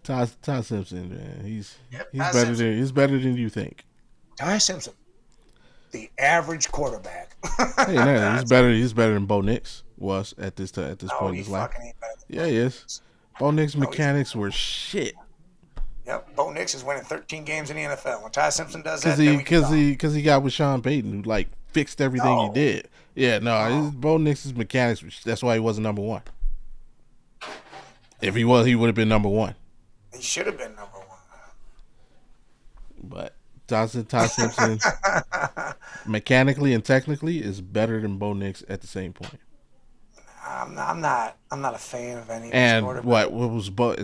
Ty Simpson, man, he's Simpson. better than you think. Ty Simpson, the average quarterback. Hey, no, he's better than Bo Nix was at this point in his life. Yeah, he is. Bo Nix mechanics were shit. Yep, Bo Nix is winning 13 games in the NFL. When Ty Simpson does that, because he got with Sean Payton, who like fixed everything he did. Yeah, Bo Nix's mechanics. That's why he wasn't number one. If he was, he would have been number one. He should have been number one. But Ty Simpson, mechanically and technically, is better than Bo Nix at the same point. I'm not a fan of any. And what was Bo?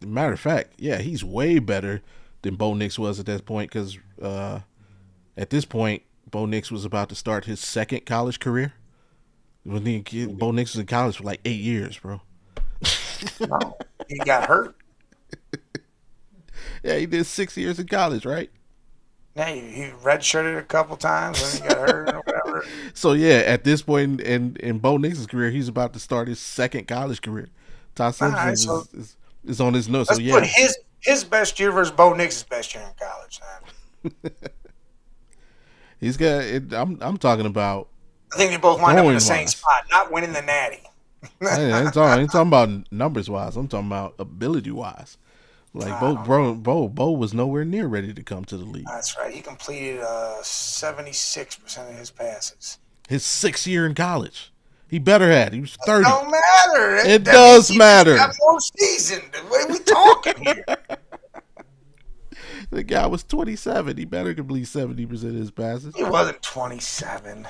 Matter of fact, yeah, he's way better than Bo Nix was at that point because at this point, Bo Nix was about to start his second college career. Bo Nix was in college for like 8 years, bro. No, he got hurt. Yeah, he did 6 years in college, right? Yeah, he redshirted a couple times and he got hurt or whatever. So yeah, at this point in Bo Nix's career, he's about to start his second college career. Ty Simpson is on his nose. Let's put his best year versus Bo Nix's best year in college. He's got. I'm talking about. I think they both wind up in the same spot, not winning the Natty. I ain't talking about numbers wise. I'm talking about ability wise. Like Bo was nowhere near ready to come to the league. That's right. He completed 76% of his passes. His 6th year in college. He better had. He was 30. It don't matter. It does matter. He got more seasoned. What are we talking here? The guy was 27. He better complete 70% of his passes. He wasn't 27.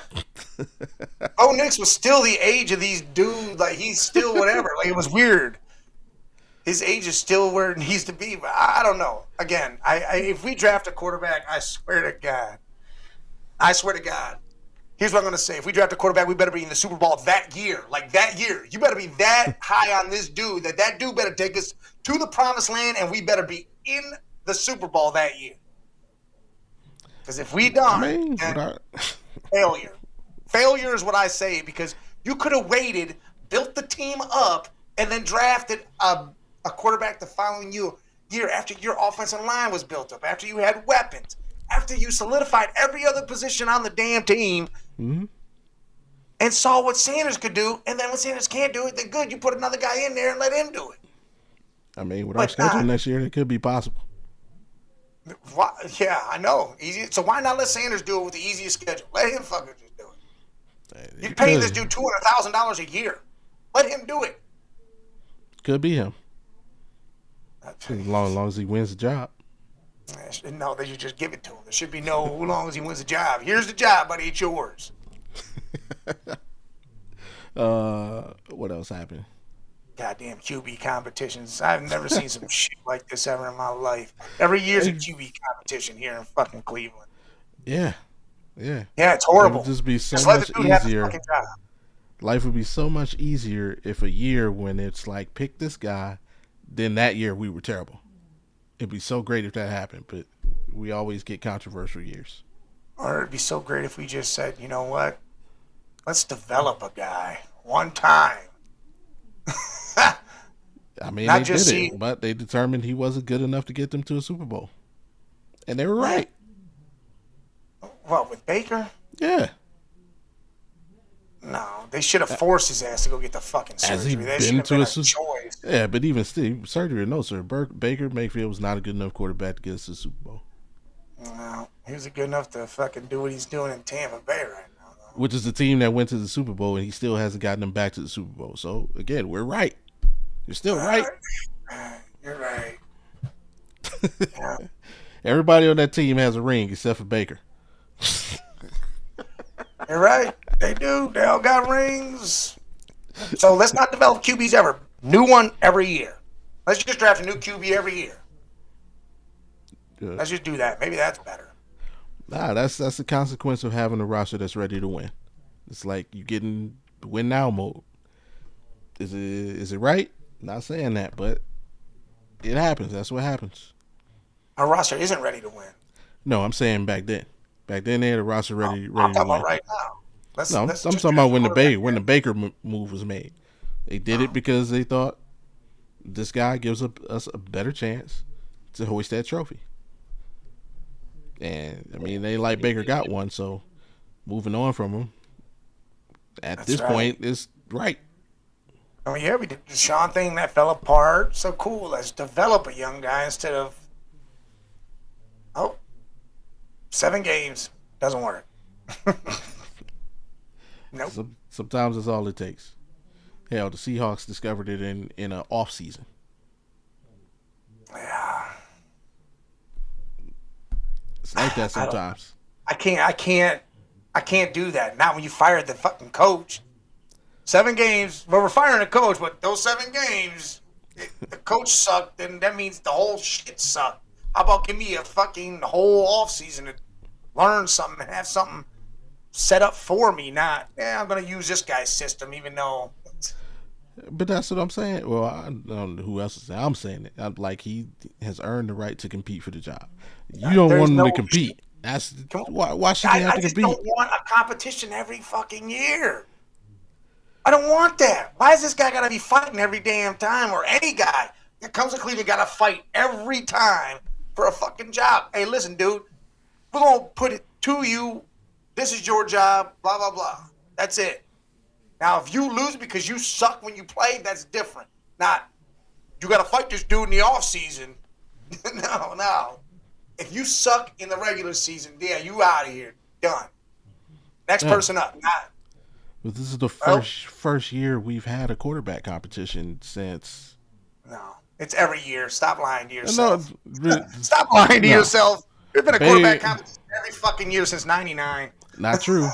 Bo Nix was still the age of these dudes. Like, he's still whatever. Like, it was weird. His age is still where it needs to be. But I don't know. Again, if we draft a quarterback, I swear to God. Here's what I'm going to say. If we draft a quarterback, we better be in the Super Bowl that year. Like, that year. You better be that high on this dude that dude better take us to the promised land, and we better be in the Super Bowl that year. Because if we don't, failure. Failure is what I say, because you could have waited, built the team up, and then drafted a quarterback the following year after your offensive line was built up, after you had weapons, after you solidified every other position on the damn team, and saw what Sanders could do, and then when Sanders can't do it, then good, you put another guy in there and let him do it. I mean, with our schedule next year, it could be possible. Why, yeah, I know. Easy. So why not let Sanders do it with the easiest schedule? Let him fucking just do it. You're paying this dude $200,000 a year. Let him do it. Could be him. As long as he wins the job. No, they should just give it to him. There should be no, as long as he wins the job. Here's the job, buddy. It's yours. What else happened? Goddamn QB competitions. I've never seen some shit like this ever in my life. Every year's a QB competition here in fucking Cleveland. Yeah. Yeah, it's horrible. It would just be so much easier. Life would be so much easier if a year when it's like, pick this guy, then that year we were terrible. It'd be so great if that happened, but we always get controversial years. Or it'd be so great if we just said, you know what? Let's develop a guy one time. I mean, they did it, but they determined he wasn't good enough to get them to a Super Bowl. And they were right. What, with Baker? Yeah. No, they should have forced his ass to go get the fucking Has he surgery. That should been have to been a a Super? choice. Yeah, but even still, surgery or no, sir. Baker Mayfield was not a good enough quarterback to get us to the Super Bowl. No, he was good enough to fucking do what he's doing in Tampa Bay right now, though. Which is the team that went to the Super Bowl, and he still hasn't gotten them back to the Super Bowl. So again, we're right. You're still right. You're right. Yeah. Everybody on that team has a ring except for Baker. You're right. They do. They all got rings. So let's not develop QBs ever. New one every year. Let's just draft a new QB every year. Good. Let's just do that. Maybe that's better. Nah, that's the consequence of having a roster that's ready to win. It's like you getting win now mode. Is it right? Not saying that, but it happens. That's what happens. Our roster isn't ready to win. No, I'm saying back then. Back then they had a roster ready I'm to talking win. about right now. I'm talking about when the Baker move was made. They did it because they thought this guy gives us a better chance to hoist that trophy. And I mean, they like Baker got one, so moving on from him at this point is right. I mean, yeah, we did the Deshaun thing that fell apart. So cool. Let's develop a young guy instead of 7 games doesn't work. Nope. Sometimes that's all it takes. Hell, the Seahawks discovered it in an off season. Yeah. It's like that sometimes. I can't do that. Not when you fired the fucking coach. 7 games. Well, we're firing a coach, but those 7 games, the coach sucked, then that means the whole shit sucked. How about give me a fucking whole offseason to learn something and have something set up for me? Not, I'm going to use this guy's system, even though. But that's what I'm saying. Well, I don't know who else is saying. I'm saying it. I'm like, he has earned the right to compete for the job. You don't want him to compete. That's why should he have to compete? I just don't want a competition every fucking year. I don't want that. Why is this guy got to be fighting every damn time, or any guy that comes to Cleveland got to fight every time for a fucking job? Hey, listen, dude, we're going to put it to you. This is your job, blah, blah, blah. That's it. Now, if you lose because you suck when you play, that's different. Not, you got to fight this dude in the offseason. No. If you suck in the regular season, you out of here. Done. Next person up. But this is the first year we've had a quarterback competition since. No, it's every year. Stop lying to yourself. No, Stop lying to yourself. There's been a quarterback competition every fucking year since '99. Not true.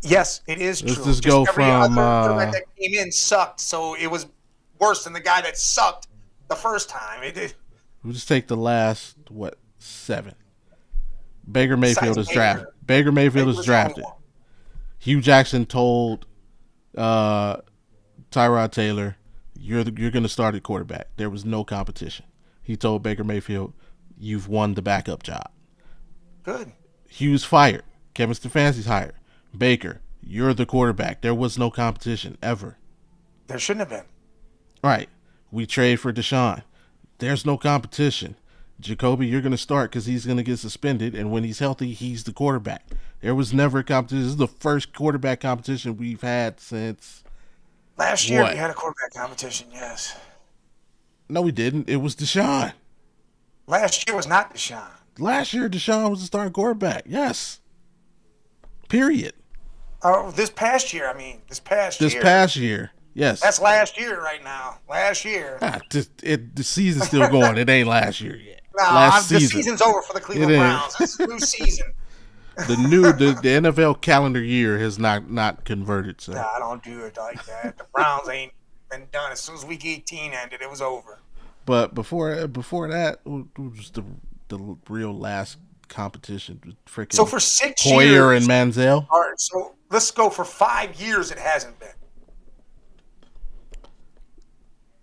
Yes, it is true. Let's just go every from other quarterback that came in sucked, so it was worse than the guy that sucked the first time. We'll just take the last 7. Baker Mayfield is drafted. Baker Mayfield is drafted. Hugh Jackson told Tyrod Taylor, "You're going to start at quarterback." There was no competition. He told Baker Mayfield, "You've won the backup job." Good. Hugh's fired. Kevin Stefanski's hired. Baker, you're the quarterback. There was no competition ever. There shouldn't have been. Right. We trade for Deshaun. There's no competition. Jacoby, you're going to start because he's going to get suspended, and when he's healthy, he's the quarterback. There was never a competition. This is the first quarterback competition we've had since last year. We had a quarterback competition, yes. No, we didn't. It was Deshaun. Last year was not Deshaun. Last year, Deshaun was the starting quarterback. Yes. Period. Oh, this past year. This past year. Yes. That's last year right now. Last year. The season's still going. It ain't last year yet. No, the season's over for the Cleveland Browns. It's a new season. The NFL calendar year has not converted. So. Nah, I don't do it like that. The Browns ain't been done. As soon as week 18 ended, it was over. But before that, it was the real last competition. Freaking so for 6 Hoyer years. Hoyer and Manziel. All right, so let's go for 5 years. It hasn't been.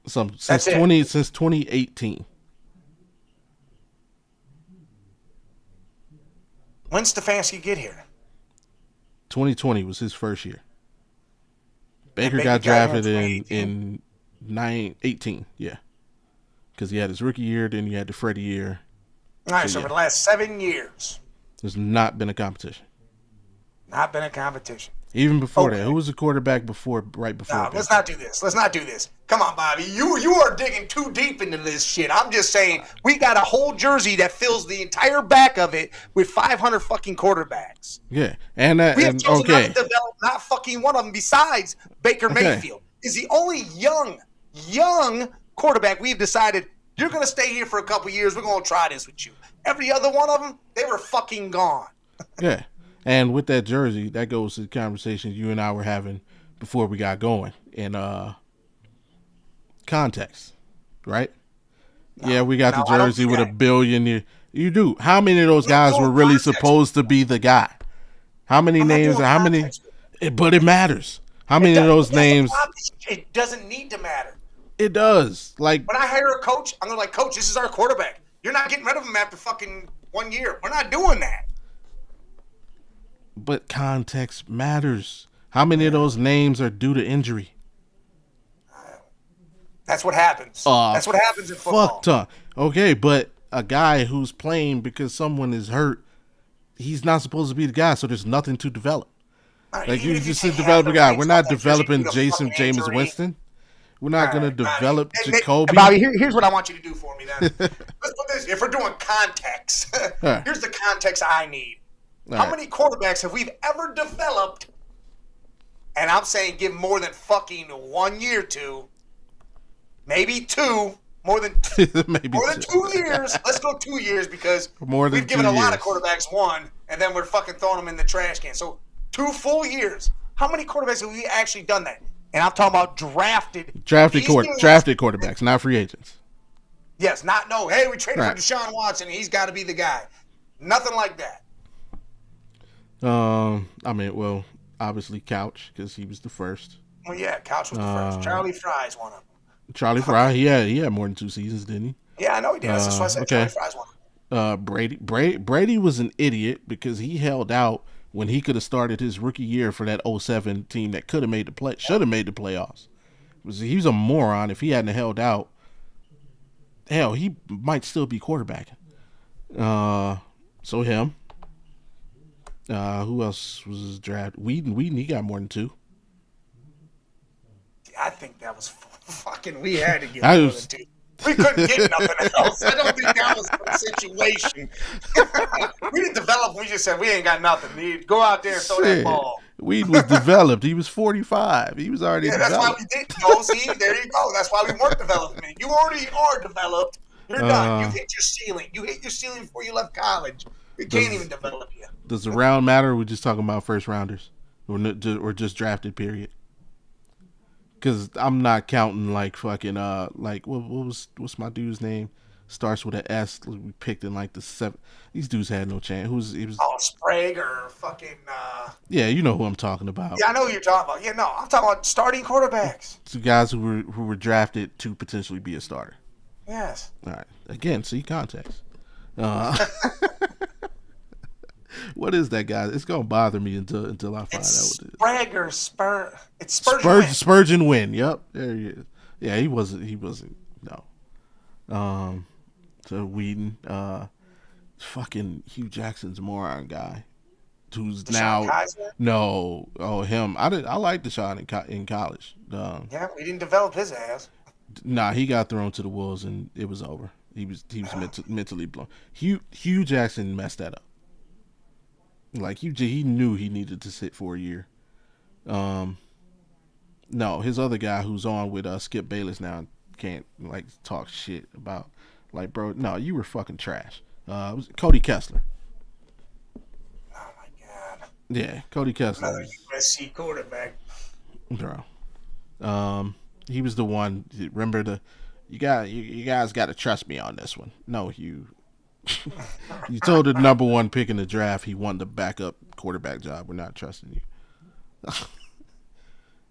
Since 2018. When did Stefanski get here? 2020 was his first year. Baker got drafted in 18, yeah. Because he had his rookie year, then you had the Freddie year. All right, so for the last 7 years. There's not been a competition. Not been a competition. Even before that, who was the quarterback right before? No, let's not do this. Let's not do this. Come on, Bobby. You are digging too deep into this shit. I'm just saying we got a whole jersey that fills the entire back of it with 500 fucking quarterbacks. Yeah, and that we have chosen okay. not to develop not fucking one of them. Besides Baker Mayfield is the only young quarterback we've decided you're going to stay here for a couple years. We're going to try this with you. Every other one of them, they were fucking gone. Yeah. And with that jersey, that goes to the conversation you and I were having before we got going in context, right? No, we got the jersey with $1 billion. You do. How many of those guys were really supposed to be the guy? How many names? How many? But it matters. How many of those names? It doesn't need to matter. It does. Like when I hire a coach, I'm gonna like, coach, this is our quarterback. You're not getting rid of him after fucking 1 year. We're not doing that. But context matters. How many of those names are due to injury? That's what happens. That's what happens in football. Fuck up. Okay, but a guy who's playing because someone is hurt, he's not supposed to be the guy, so there's nothing to develop. Like you just develop a guy. We're not developing Jameis Winston. We're not going to develop Jacoby. Bobby, here's what I want you to do for me then. Let's put this. If we're doing context, here's the context I need. How many quarterbacks have we ever developed? And I'm saying give more than fucking 1 year to, maybe two, more than 2 years. Let's go 2 years because we've given a lot of quarterbacks one, and then we're fucking throwing them in the trash can. So 2 full years. How many quarterbacks have we actually done that? And I'm talking about drafted quarterbacks, not free agents. Yes, hey, we traded for Deshaun Watson. He's got to be the guy. Nothing like that. I mean, well, obviously Couch because he was the first. Well, yeah, Couch was the first. Charlie Fry's one of them. Charlie Fry, he had more than 2 seasons, didn't he? Yeah, I know he did. That's why I said Charlie Fry's one. Brady was an idiot because he held out when he could have started his rookie year for that 2007 team that should have made the playoffs. He was a moron. If he hadn't held out, hell, he might still be quarterbacking. So him. Who else was drafted? Whedon, he got more than 2. I think that was fucking. We had to get more than 2. We couldn't get nothing else. I don't think that was the situation. We didn't develop. We just said we ain't got nothing. Go out there and throw that ball. Weed was developed. He was 45. He was already developed. That's why we didn't go. See, there you go. That's why we weren't development. You already are developed. You're done. You hit your ceiling. You hit your ceiling before you left college. We can't even develop you. Does the round matter? Or we're just talking about first rounders, or just drafted. Period. Because I'm not counting like fucking what's my dude's name? Starts with an S. We picked in like the 7th. These dudes had no chance. Sprague or fucking. Yeah, you know who I'm talking about. Yeah, I know who you're talking about. Yeah, no, I'm talking about starting quarterbacks. 2 guys who were drafted to potentially be a starter. Yes. All right. Again, see context. What is that guy? It's gonna bother me until I find out what it is. Sprague or It's Spurgeon. Spurgeon Wynn. Yep, there he is. Yeah, he wasn't. No. So Whedon, fucking Hugh Jackson's moron guy, who's Deshaun now Kaiser? No. Oh, him. I liked Deshaun in college. Yeah, we didn't develop his ass. Nah, he got thrown to the wolves and it was over. He was mentally blown. Hugh Jackson messed that up. Like he knew he needed to sit for a year. No, his other guy who's on with Skip Bayless now can't like talk shit about like, bro. No, you were fucking trash. It was Cody Kessler. Oh my god. Yeah, Cody Kessler. Another USC quarterback. Bro. He was the one. Remember you guys got to trust me on this one. No, you told the number 1 pick in the draft he won the backup quarterback job. We're not trusting you.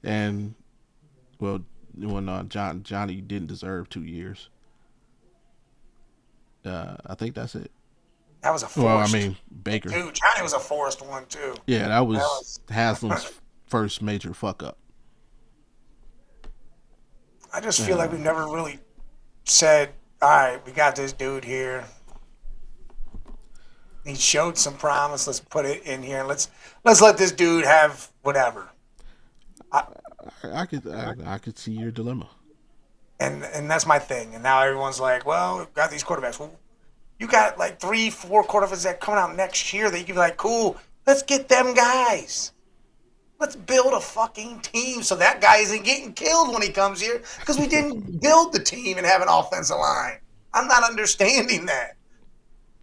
And well, Johnny didn't deserve 2 years. I think that's it. That was a forced. Well, I mean Baker. Dude, Johnny was a forced one too. Yeah, that was Haslam's first major fuck up. I just feel like we've never really said, all right, we got this dude here. He showed some promise. Let's put it in here. Let's let this dude have whatever. I could see your dilemma. And that's my thing. And now everyone's like, well, we've got these quarterbacks. Well, you got like 3-4 quarterbacks that coming out next year that you can be like, cool, let's get them guys. Let's build a fucking team so that guy isn't getting killed when he comes here because we didn't build the team and have an offensive line. I'm not understanding that.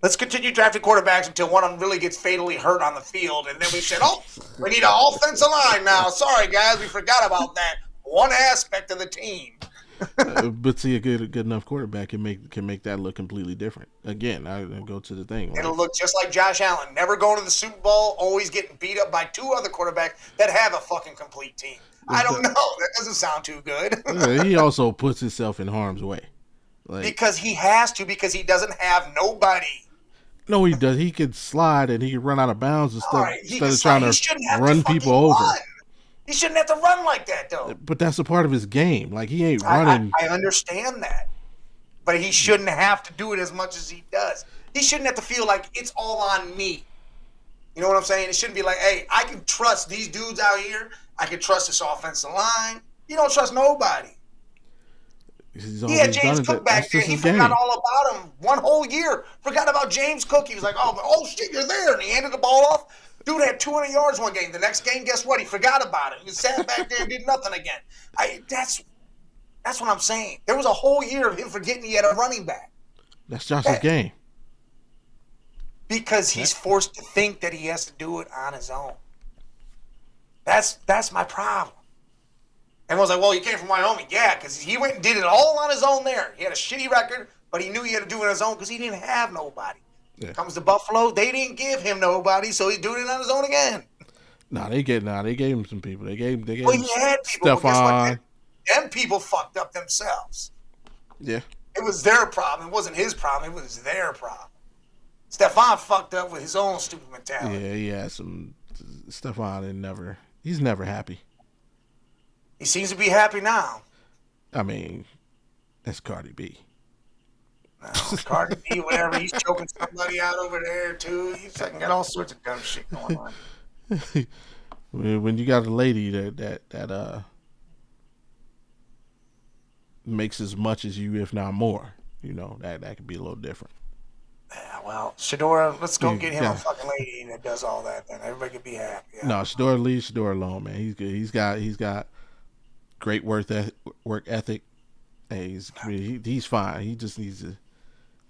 Let's continue drafting quarterbacks until one of them really gets fatally hurt on the field. And then we said, oh, we need an offensive line now. Sorry, guys, we forgot about that one aspect of the team. But see, a good enough quarterback can make that look completely different. Again, I go to the thing. It'll look just like Josh Allen, never going to the Super Bowl, always getting beat up by 2 other quarterbacks that have a fucking complete team. I don't know. That doesn't sound too good. He also puts himself in harm's way. Because he has to, because he doesn't have nobody. No, he does. He could slide and he could run out of bounds instead of trying to run people over. He shouldn't have to run like that, though. But that's a part of his game. Like, he ain't running. I understand that. But he shouldn't have to do it as much as he does. He shouldn't have to feel like it's all on me. You know what I'm saying? It shouldn't be like, hey, I can trust these dudes out here. I can trust this offensive line. You don't trust nobody. He had James Cook back there. He forgot all about him one whole year. Forgot about James Cook. He was like, oh shit, you're there. And he handed the ball off. Dude had 200 yards one game. The next game, guess what? He forgot about it. He sat back there and did nothing again. That's what I'm saying. There was a whole year of him forgetting he had a running back. That's Josh's game. Because he's forced to think that he has to do it on his own. That's my problem. Everyone's like, well, you came from Wyoming. Yeah, because he went and did it all on his own there. He had a shitty record, but he knew he had to do it on his own because he didn't have nobody. Yeah. Comes to Buffalo, they didn't give him nobody, so he's doing it on his own again. They gave him some people. They gave he had people. Stephon. Them people fucked up themselves. Yeah. It was their problem. It wasn't his problem. It was their problem. Stephon fucked up with his own stupid mentality. Yeah, he had some. Stephon he's never happy. He seems to be happy now. I mean, that's Cardi B. No, Cardi B, whatever. He's choking somebody out over there, too. He's fucking got all sorts of dumb shit going on. When you got a lady that makes as much as you, if not more, that could be a little different. Yeah, well, Shador, let's go get him a fucking lady that does all that. Then everybody could be happy. Yeah. No, Shador, leave Shador alone, man. He's good. He's got great work ethic. Hey, he's fine. He just needs to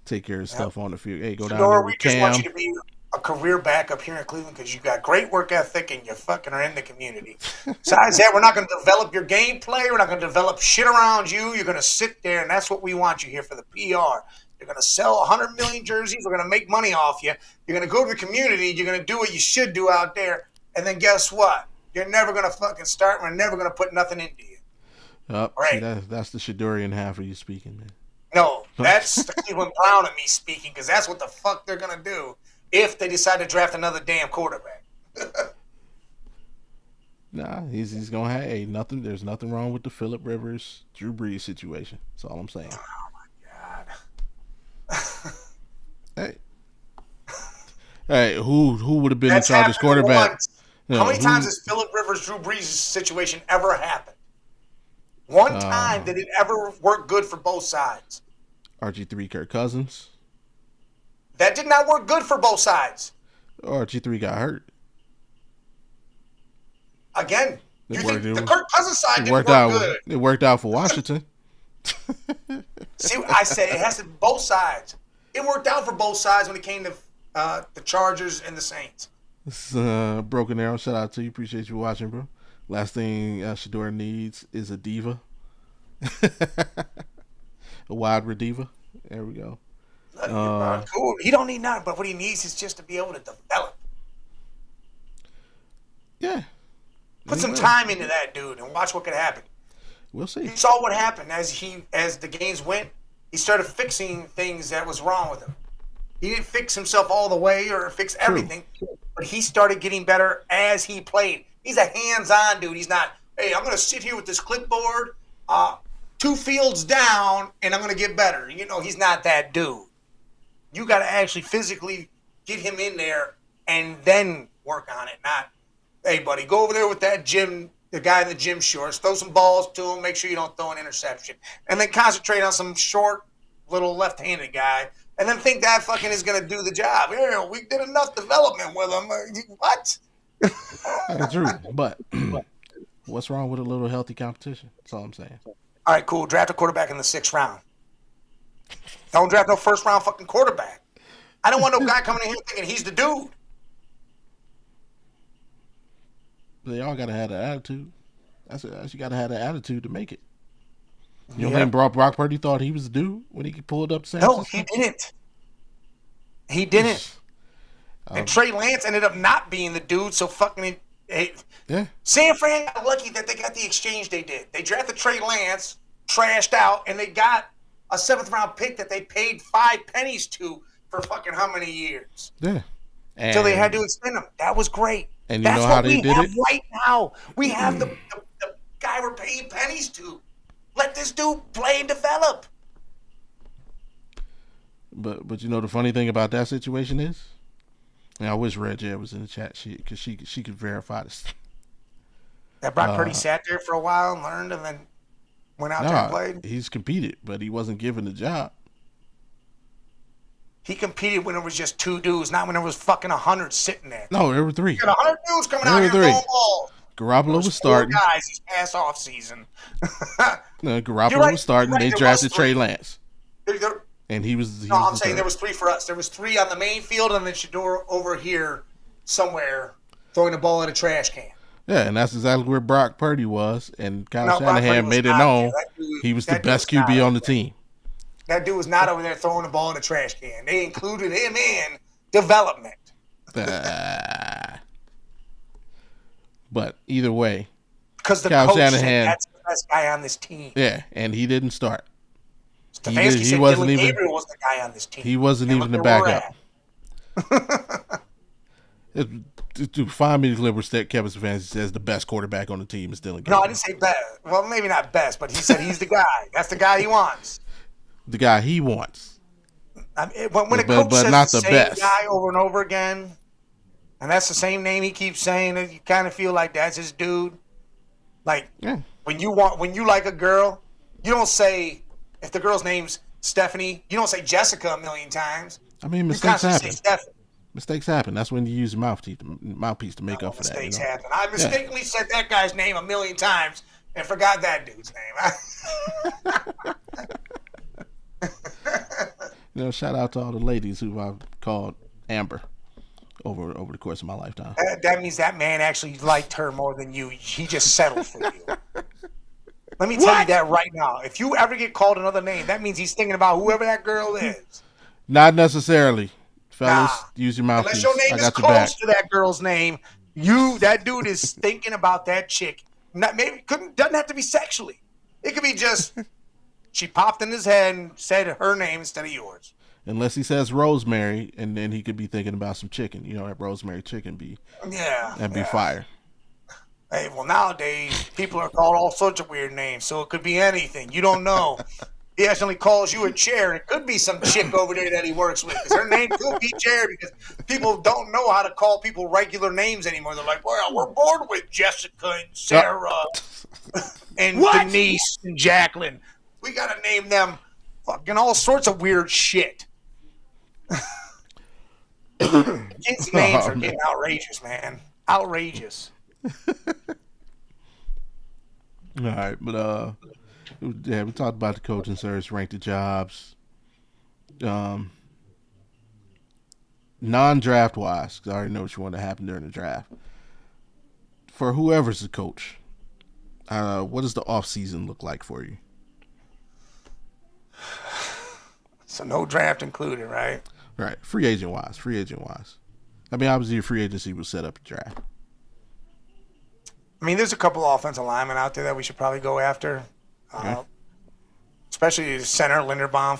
take care of stuff on the field. Hey, go Shador, down there with Cam. We just want you to be a career backup here in Cleveland because you got great work ethic and you fucking are in the community. Besides that, we're not going to develop your gameplay. We're not going to develop shit around you. You're going to sit there, and that's what we want you here for the PR. You're going to sell 100 million jerseys. We're going to make money off you. You're going to go to the community. You're going to do what you should do out there. And then guess what? You're never going to fucking start. We're never going to put nothing into you. Right. See, that's the Shadorian half of you speaking, man. No, that's the Cleveland Brown of me speaking because that's what the fuck they're going to do if they decide to draft another damn quarterback. Nah, he's going to have nothing. There's nothing wrong with the Phillip Rivers, Drew Brees situation. That's all I'm saying. Oh, my God. Hey, who would have been in charge as quarterback? How many times has Phillip Rivers, Drew Brees' situation ever happened? One time did it ever work good for both sides? RG3 Kirk Cousins. That did not work good for both sides. RG3 got hurt. Again, you think the Kirk Cousins side didn't work good? It worked out for Washington. See, I said it has to be both sides. It worked out for both sides when it came to the Chargers and the Saints. This is Broken Arrow. Shout out to you. Appreciate you watching, bro. Last thing Shador needs is a diva. A wide receiver. There we go. Cool. He don't need nothing, but what he needs is just to be able to develop. Yeah. Put some time into that dude and watch what could happen. We'll see. You saw what happened as the games went. He started fixing things that was wrong with him. He didn't fix himself all the way or fix everything, but he started getting better as he played. He's a hands-on dude. He's not, hey, I'm going to sit here with this clipboard 2 fields down, and I'm going to get better. He's not that dude. You got to actually physically get him in there and then work on it. Not, hey, buddy, go over there with that the guy in the gym shorts, throw some balls to him, make sure you don't throw an interception, and then concentrate on some short, little left-handed guy, and then think that fucking is going to do the job. Yeah, we did enough development with him. What? True, but what's wrong with a little healthy competition? That's all I'm saying. All right, cool. Draft a quarterback in the 6th round. Don't draft no first-round fucking quarterback. I don't want no guy coming in here thinking he's the dude. They all gotta have that attitude. You gotta have that attitude to make it. You know, Brock Purdy thought he was the dude when he pulled up San Francisco? No, he didn't. He didn't. And Trey Lance ended up not being the dude, so fucking San Fran got lucky that they got the exchange they did. They drafted Trey Lance, trashed out, and they got a 7th-round pick that they paid 5 pennies to for fucking how many years? Yeah. Until they had to extend them. That was great. And you know how they did it? Right now, we have the guy we're paying pennies to. Let this dude play and develop. But you know the funny thing about that situation is, and I wish Red Jet was in the chat because she could verify this. That Brock Purdy sat there for a while and learned, and then went out there and played. He's competed, but he wasn't given the job. He competed when it was just 2 dudes, not when there was fucking 100 sitting there. No, there were 3. You got 100 dudes coming out here throwing balls. Garoppolo was starting. 4 guys this past off season. No, Garoppolo was starting. They drafted Trey Lance. And he was. I'm saying there was 3 for us. There was 3 on the main field, and then Shador over here somewhere throwing the ball in a trash can. Yeah, and that's exactly where Brock Purdy was. And Kyle Shanahan made it known he was the best QB on the team. That dude was not over there throwing the ball in a trash can. They included him in development. But either way, because the coach said that's the best guy on this team. Yeah, and he didn't start. Stefanski said Dylan Gabriel was the guy on this team. He wasn't even the backup. Find me the liberal state Kevin Stefanski says the best quarterback on the team is Dylan Gabriel. No, I didn't say best. Well, maybe not best, but he said he's the guy. That's the guy he wants. The guy he wants. I mean, when a coach says not the same best guy over and over again, and that's the same name he keeps saying, you kind of feel like that's his dude. Like when you like a girl, you don't say, if the girl's name's Stephanie, you don't say Jessica a million times. I mean, mistakes happen. Mistakes happen. That's when you use mouthpiece to make up for that. Mistakes happen. I mistakenly said that guy's name a million times and forgot that dude's name. You know, shout out to all the ladies who I've called Amber over the course of my lifetime. That means that man actually liked her more than you. He just settled for you. Let me tell you that right now. If you ever get called another name, that means he's thinking about whoever that girl is. Not necessarily. Fellas, use your mouthpiece. Unless your name is close to that girl's name, that dude is thinking about that chick. Doesn't have to be sexually. It could be just she popped in his head and said her name instead of yours. Unless he says Rosemary, and then he could be thinking about some chicken. You know, that rosemary chicken be fire. Hey, well, nowadays, people are called all sorts of weird names, so it could be anything. You don't know. He accidentally calls you a chair, and it could be some chick over there that he works with, because her name could be Chair, because people don't know how to call people regular names anymore. They're like, well, we're bored with Jessica and Sarah and Denise and Jacqueline. We got to name them fucking all sorts of weird shit. Kids' names are getting outrageous, man. Outrageous. All right, but we talked about the coaching search, ranked the jobs, non-draft wise, because I already know what you want to happen during the draft. For whoever's the coach, what does the off season look like for you? So no draft included, right? Right, free agent wise. I mean, obviously your free agency will set up a draft. I mean, there's a couple offensive linemen out there that we should probably go after. Especially center Linderbaum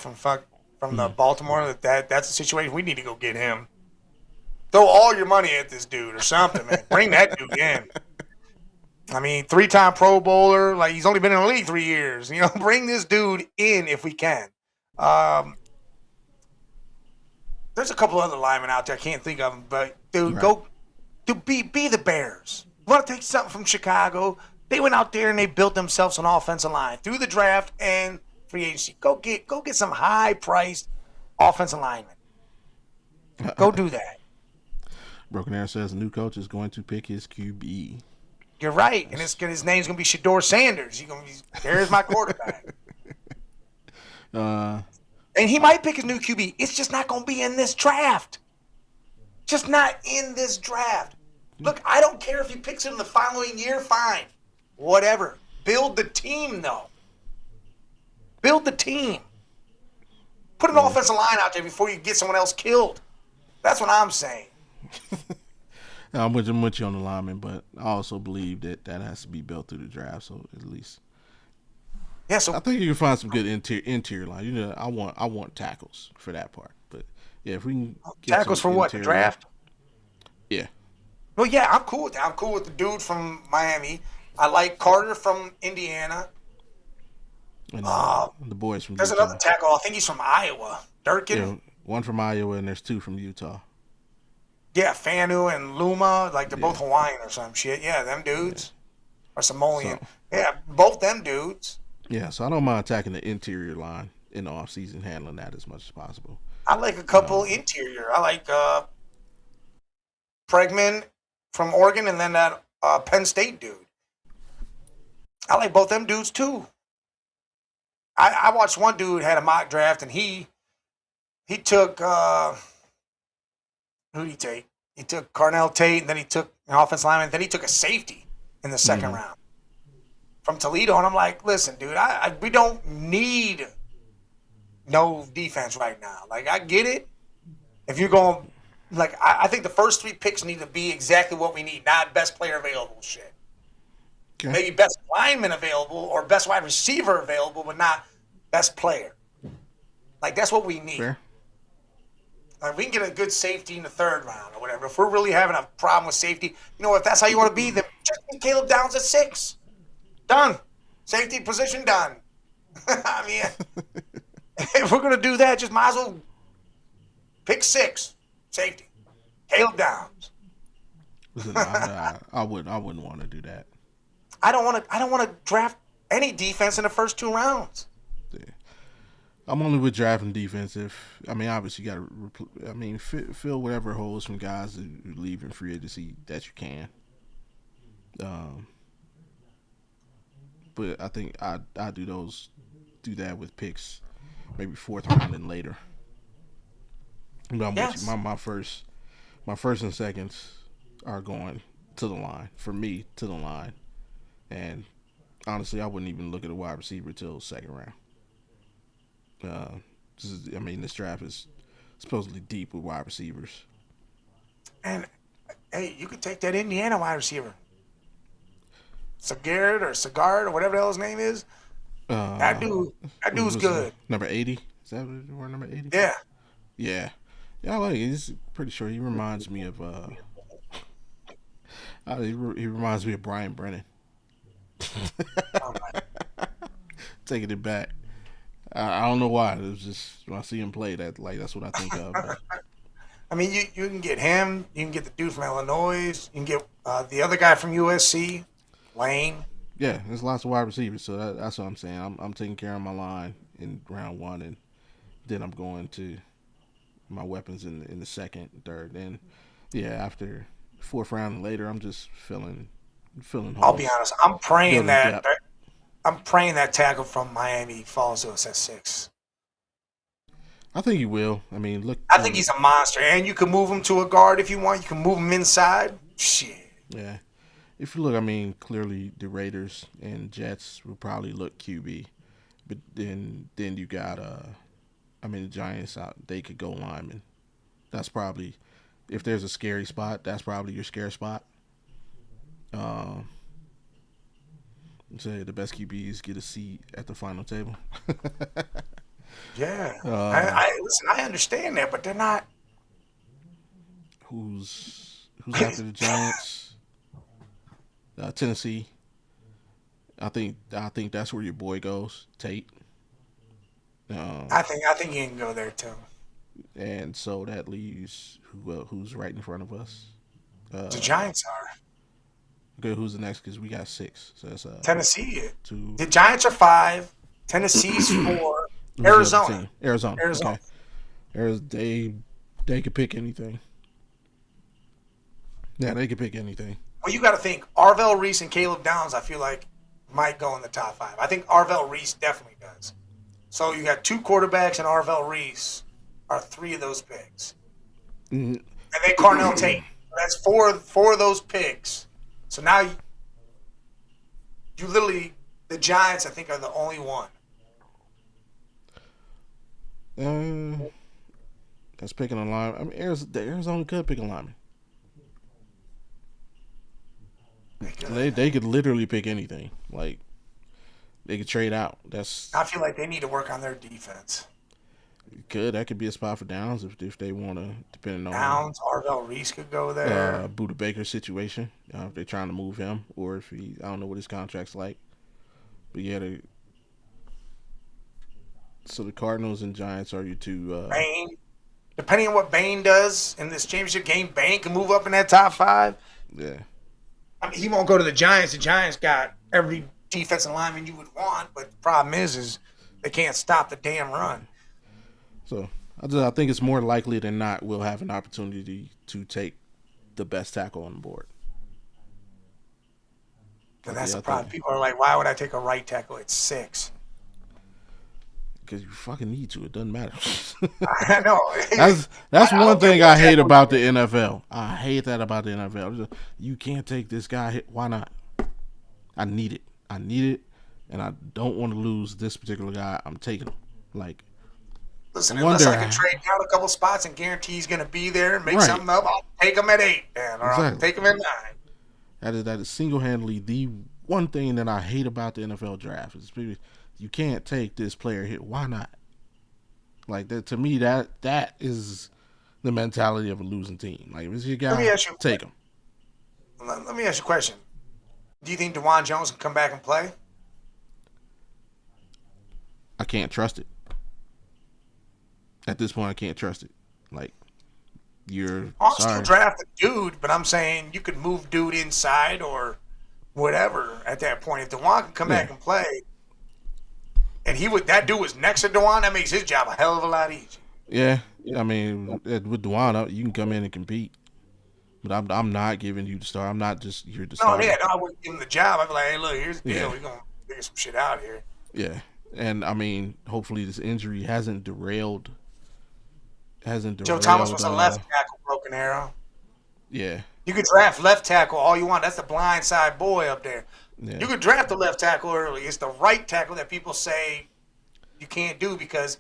from the Baltimore. That's a situation we need to go get him. Throw all your money at this dude or something, man. Bring that dude in. I mean, 3-time Pro Bowler. Like, he's only been in the league 3 years. You know, bring this dude in if we can. There's a couple other linemen out there. I can't think of them, but dude, Right. go to be the Bears. Want to take something from Chicago? They went out there and they built themselves an offensive line through the draft and free agency. Go get some high priced offensive linemen. Go do that. Broken Arrow says the new coach is going to pick his QB. You're right, and his name's gonna be Shador Sanders. He's gonna be, there's my quarterback. And he might pick his new QB. It's just not gonna be in this draft. Just not in this draft. Look, I don't care if he picks it in the following year. Fine, whatever. Build the team, though. Build the team. Put an offensive line out there before you get someone else killed. That's what I'm saying. I'm with you on the lineman, but I also believe that has to be built through the draft. So at least, Yeah. So I think you can find some good interior line. You know, I want tackles for that part, but yeah, if we can get tackles for some what? The interior- draft? Yeah, Well, yeah, I'm cool with that. I'm cool with the dude from Miami. I like Carter from Indiana. and the boys from There's Utah. another tackle. I think he's from Iowa. Durkin. Yeah, one from Iowa, and there's two from Utah. Yeah, Fanu and Luma, like they're both Yeah. Hawaiian or some shit. Yeah, them dudes. Or Samoan. So- Yeah, both them dudes. Yeah, so I don't mind attacking the interior line in the offseason, handling that as much as possible. I like a couple interior. I like Bregman from Oregon and then that Penn State dude. I like both them dudes too. I watched one dude had a mock draft and he took who did he take? He took Carnell Tate, and then he took an offensive lineman, then he took a safety in the second round from Toledo. And I'm like, listen, dude, we don't need no defense right now. Like, I get it. If you're going, like, I think the first 3 picks need to be exactly what we need, not best player available shit. Okay. Maybe best lineman available or best wide receiver available, but not best player. Like, that's what we need. Fair. Like, we can get a good safety in the 3rd round or whatever. If we're really having a problem with safety, you know, if that's how you want to be, then just get Caleb Downs at 6. Done. Safety position done. I mean, if we're going to do that, just might as well pick 6. Safety. Caleb Downs. Listen, I wouldn't want to do that. I don't want to draft any defense in the first 2 rounds. Yeah. I'm only with drafting defensive. I mean, obviously, you got to, fill whatever holes from guys who leave in free agency that you can. But I think I do that with picks, maybe 4th round and later. But I'm with you. My first and seconds are going to the line for me, to the line, and honestly, I wouldn't even look at a wide receiver till 2nd round. This draft is supposedly deep with wide receivers. And, hey, you could take that Indiana wide receiver. Sagard or whatever the hell his name is. That dude's good. Number 80? Is that where number 80? Yeah. Yeah. Yeah, I like it. He's pretty sure he reminds me of he reminds me of Brian Brennan. Taking it back. I don't know why. It was just when I see him play that's what I think of. But. I mean, you can get him. You can get the dude from Illinois. You can get the other guy from USC, Wayne. Yeah, there's lots of wide receivers, so that's what I'm saying. I'm taking care of my line in round 1, and then I'm going to my weapons in the 2nd, 3rd, and yeah, after 4th round and later, I'm just filling holes. I'll be honest. I'm praying that tackle from Miami falls to us at 6. I think he will. I mean, look. I think he's a monster, and you can move him to a guard if you want. You can move him inside. Shit. Yeah. If you look, I mean, clearly the Raiders and Jets will probably look QB, but then you got the Giants out. They could go lineman. That's probably, if there's a scary spot, that's probably your scare spot. Say the best QBs get a seat at the final table. Yeah. Listen, I understand that, but they're not. Who's after the Giants? Tennessee. I think that's where your boy goes, Tate. I think you can go there too. And so that leaves who's right in front of us. The Giants are. Okay, who's the next? Because we got 6. So that's Tennessee. 2. The Giants are 5. Tennessee's 4. Arizona. Arizona. Okay. They could pick anything. Yeah, they could pick anything. Well, you got to think Arvell Reese and Caleb Downs. I feel like might go in the top 5. I think Arvell Reese definitely does. So you got 2 quarterbacks, and Arvell Reese are 3 of those picks. Mm-hmm. And then Carnell Tate. That's 4 of those picks. So now you literally, the Giants, I think, are the only one. That's picking a line. I mean, Arizona could pick a lineman. They could literally pick anything. Like, they could trade out. I feel like they need to work on their defense. That could be a spot for Downs if they want to, depending on Downs. Arvell Reese could go there. Buda Baker's situation, if they're trying to move him, or if I don't know what his contract's like. But yeah, so the Cardinals and Giants are your 2. Bain. Depending on what Bain does in this championship game, Bain can move up in that top 5. Yeah. I mean, he won't go to the Giants. The Giants got every defensive lineman you would want, but the problem is they can't stop the damn run. So I think it's more likely than not we'll have an opportunity to take the best tackle on the board. And that's the problem. People are like, why would I take a right tackle at 6? Because you fucking need to. It doesn't matter. I know. That's one thing I hate about the NFL. I hate that about the NFL. You can't take this guy. Why not? I need it. And I don't want to lose this particular guy. I'm taking him. Like, listen, unless I can trade down a couple spots and guarantee he's going to be there and make something up, I'll take him at 8, man, or I'll take him at 9. That is single-handedly the one thing that I hate about the NFL draft. Is you can't take this player here. Why not? Like, that, to me, that is the mentality of a losing team. Like, if it's your guy, take him. Let me ask you a question. Do you think DeJuan Jones can come back and play? I can't trust it. At this point, I can't trust it. Like, I'll still draft the dude, but I'm saying you could move dude inside or whatever at that point. If DeJuan can come back and play, and that dude was next to DeJuan, that makes his job a hell of a lot easier. Yeah, I mean, with DeJuan, you can come in and compete, but I'm not giving you the start. I'm not just you're the starter. No, I wouldn't give him the job. I'd be like, hey, look, here's the deal. We're gonna figure some shit out here. Yeah, and I mean, hopefully this injury hasn't derailed. Joe Thomas was a left tackle, broken arrow. Yeah. You could draft left tackle all you want. That's the blind side boy up there. Yeah. You could draft the left tackle early. It's the right tackle that people say you can't do because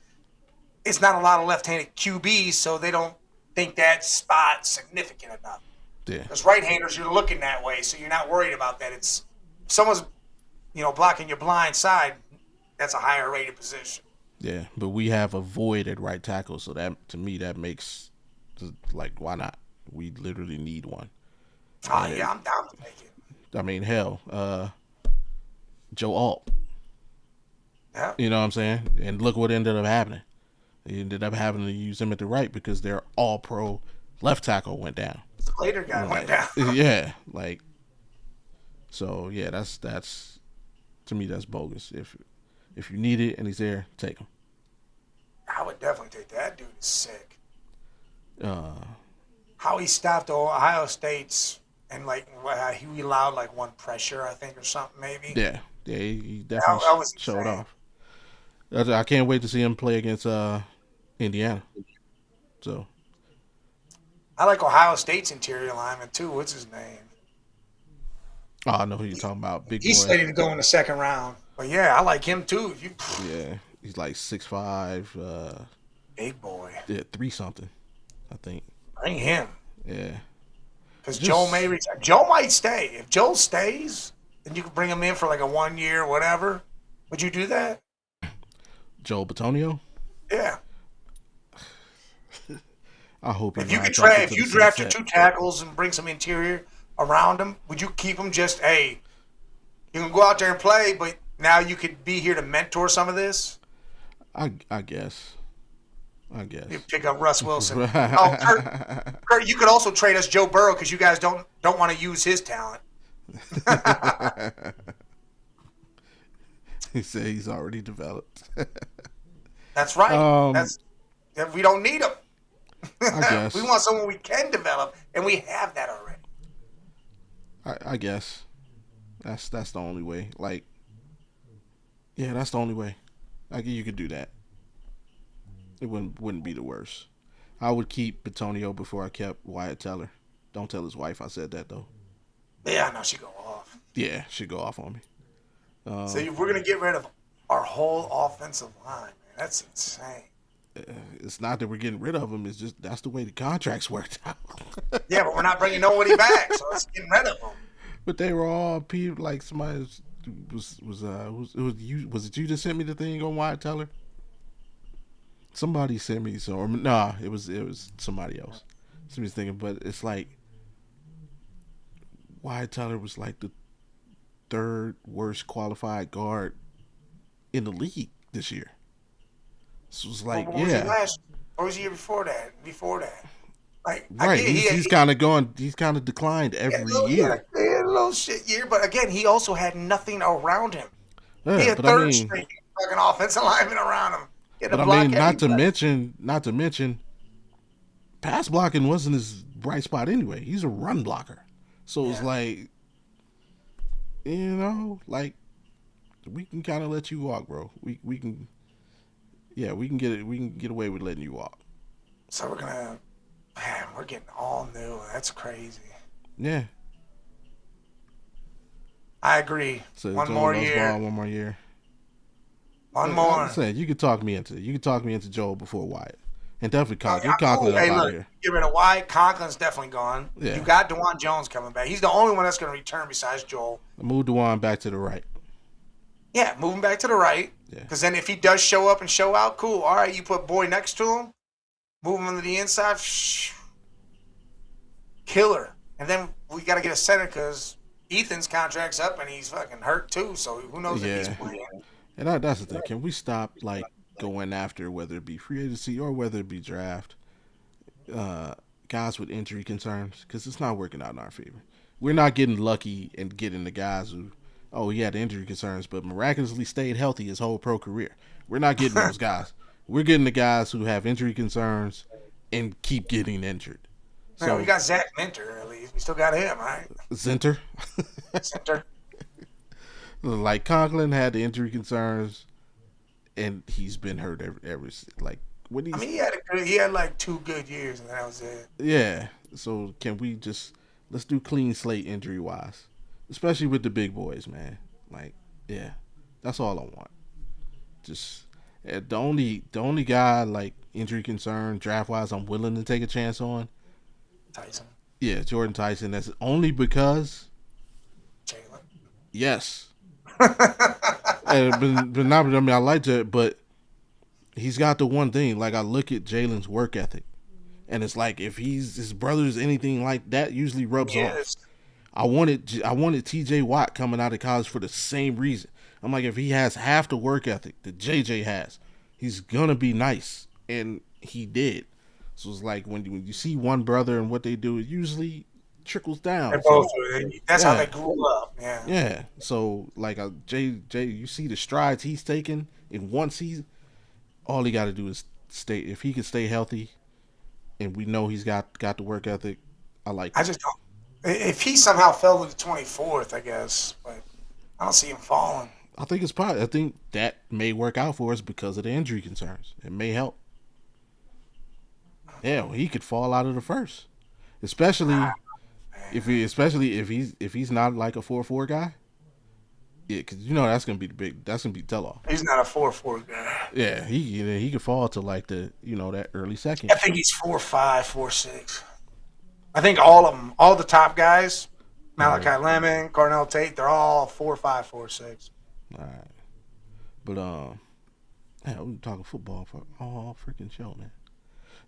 it's not a lot of left-handed QBs, so they don't think that spot's significant enough. Yeah. Because right-handers, you're looking that way, so you're not worried about that. It's if someone's, blocking your blind side, that's a higher rated position. Yeah, but we have a void at right tackle, so that to me that makes like why not? We literally need one. Oh yeah, I'm down to take it. I mean, hell, Joe Alt. Yeah. You know what I'm saying? And look what ended up happening. They ended up having to use him at the right because their all-pro left tackle went down. The later guy went down. Yeah, like so. Yeah, that's to me that's bogus. If you need it and he's there, take him. I would definitely take that. Dude is sick. How he stopped Ohio State's and he allowed one pressure, I think, or something maybe. Yeah, he definitely showed off. I can't wait to see him play against Indiana. So I like Ohio State's interior lineman too. What's his name? Oh, I know who you're talking about. Big boy. He's ready to go in the second round. But yeah, I like him too. Yeah, he's like 6'5". Big boy. Yeah, 3-something, I think. Bring him. Yeah. Because Joe may retire. Joe might stay. If Joe stays, then you can bring him in for a 1 year, whatever. Would you do that? Joe Batonio? Yeah. I hope if you draft your 2 tackles and bring some interior around them, would you keep them just, hey, you can go out there and play, but now you could be here to mentor some of this? I guess. I guess. You pick up Russ Wilson. Oh, Kurt, you could also trade us Joe Burrow because you guys don't want to use his talent. He said he's already developed. That's right. We don't need him. I guess. We want someone we can develop, and we have that already. I guess. That's the only way. Like, yeah, that's the only way. Like, you could do that. It wouldn't be the worst. I would keep Bitonio before I kept Wyatt Teller. Don't tell his wife I said that, though. Yeah, I know she'd go off. Yeah, she'd go off on me. So we're going to get rid of our whole offensive line, man. That's insane. It's not that we're getting rid of them. It's just that's the way the contracts worked out. Yeah, but we're not bringing nobody back, so let's get rid of them. But they were all people like somebody was it you that sent me the thing on Wyatt Teller? Somebody sent me so, or nah, it was somebody else. Somebody's thinking, but it's like Wyatt Teller was like the third worst qualified guard in the league this year. So it was like, what was he last? Or was the year before that? Before that, like right? He's kind of gone. He's kind of declined every year. He had a little shit year, but again, he also had nothing around him. Yeah, he had third string fucking offensive lineman around him. But I mean, not to mention, pass blocking wasn't his bright spot anyway. He's a run blocker, so it's like, like we can kind of let you walk, bro. We can. Yeah, we can get it. We can get away with letting you walk. So we're getting all new. That's crazy. Yeah, I agree. So one more year. One more year. One more. I'm saying you could talk me into Joel before Wyatt, and definitely Conklin. Get Conklin out of here. Get rid of Wyatt. Conklin's definitely gone. Yeah. You got DeJuan Jones coming back. He's the only one that's going to return besides Joel. Move DeJuan back to the right. Yeah, move him back to the right. Because then if he does show up and show out, cool. All right, you put Boy next to him, move him to the inside, killer. And then we got to get a center because Ethan's contract's up and he's fucking hurt too. So who knows if he's playing. And that's the thing. Can we stop like going after whether it be free agency or whether it be draft guys with injury concerns? Because it's not working out in our favor. We're not getting lucky and getting the guys who, he had injury concerns, but miraculously stayed healthy his whole pro career. We're not getting those guys. We're getting the guys who have injury concerns and keep getting injured. So we got Zach Minter at least. We still got him, right? Zinter. Like Conklin had the injury concerns, and he's been hurt ever like when he's. I mean, he had like 2 good years, and that was it. Yeah. So can we let's do clean slate injury wise, especially with the big boys, man. Like, yeah, that's all I want. Just the only guy like injury concern draft wise I'm willing to take a chance on. Tyson. Yeah, Jordan Tyson. That's only because. Jalen. Yes. but not. I mean, I like that, but he's got the one thing. Like I look at Jalen's work ethic, and it's like if his brother's anything like that, usually rubs off. I wanted T.J. Watt coming out of college for the same reason. I'm like, if he has half the work ethic that J.J. has, he's gonna be nice, and he did. So it's like when you see one brother and what they do, it usually trickles down. That's how they grew up. Yeah. Yeah. So like Jay, you see the strides he's taken in one season. All he got to do is stay. If he can stay healthy, and we know he's got the work ethic, I like. I just don't. If he somehow fell to the 24th, I guess, but I don't see him falling. I think that may work out for us because of the injury concerns. It may help. Yeah, he could fall out of the first, especially if he's not like a 4-4 guy. Yeah, because that's gonna be tell off. He's not a 4-4 guy. Yeah, he could fall to like that early second. I think he's 4-5, 4-6. I think all of them, all the top guys, Malachi Lemon, Cornell Tate, they're all 4-5, 4-6. All right, but we're talking football for all freaking show, man.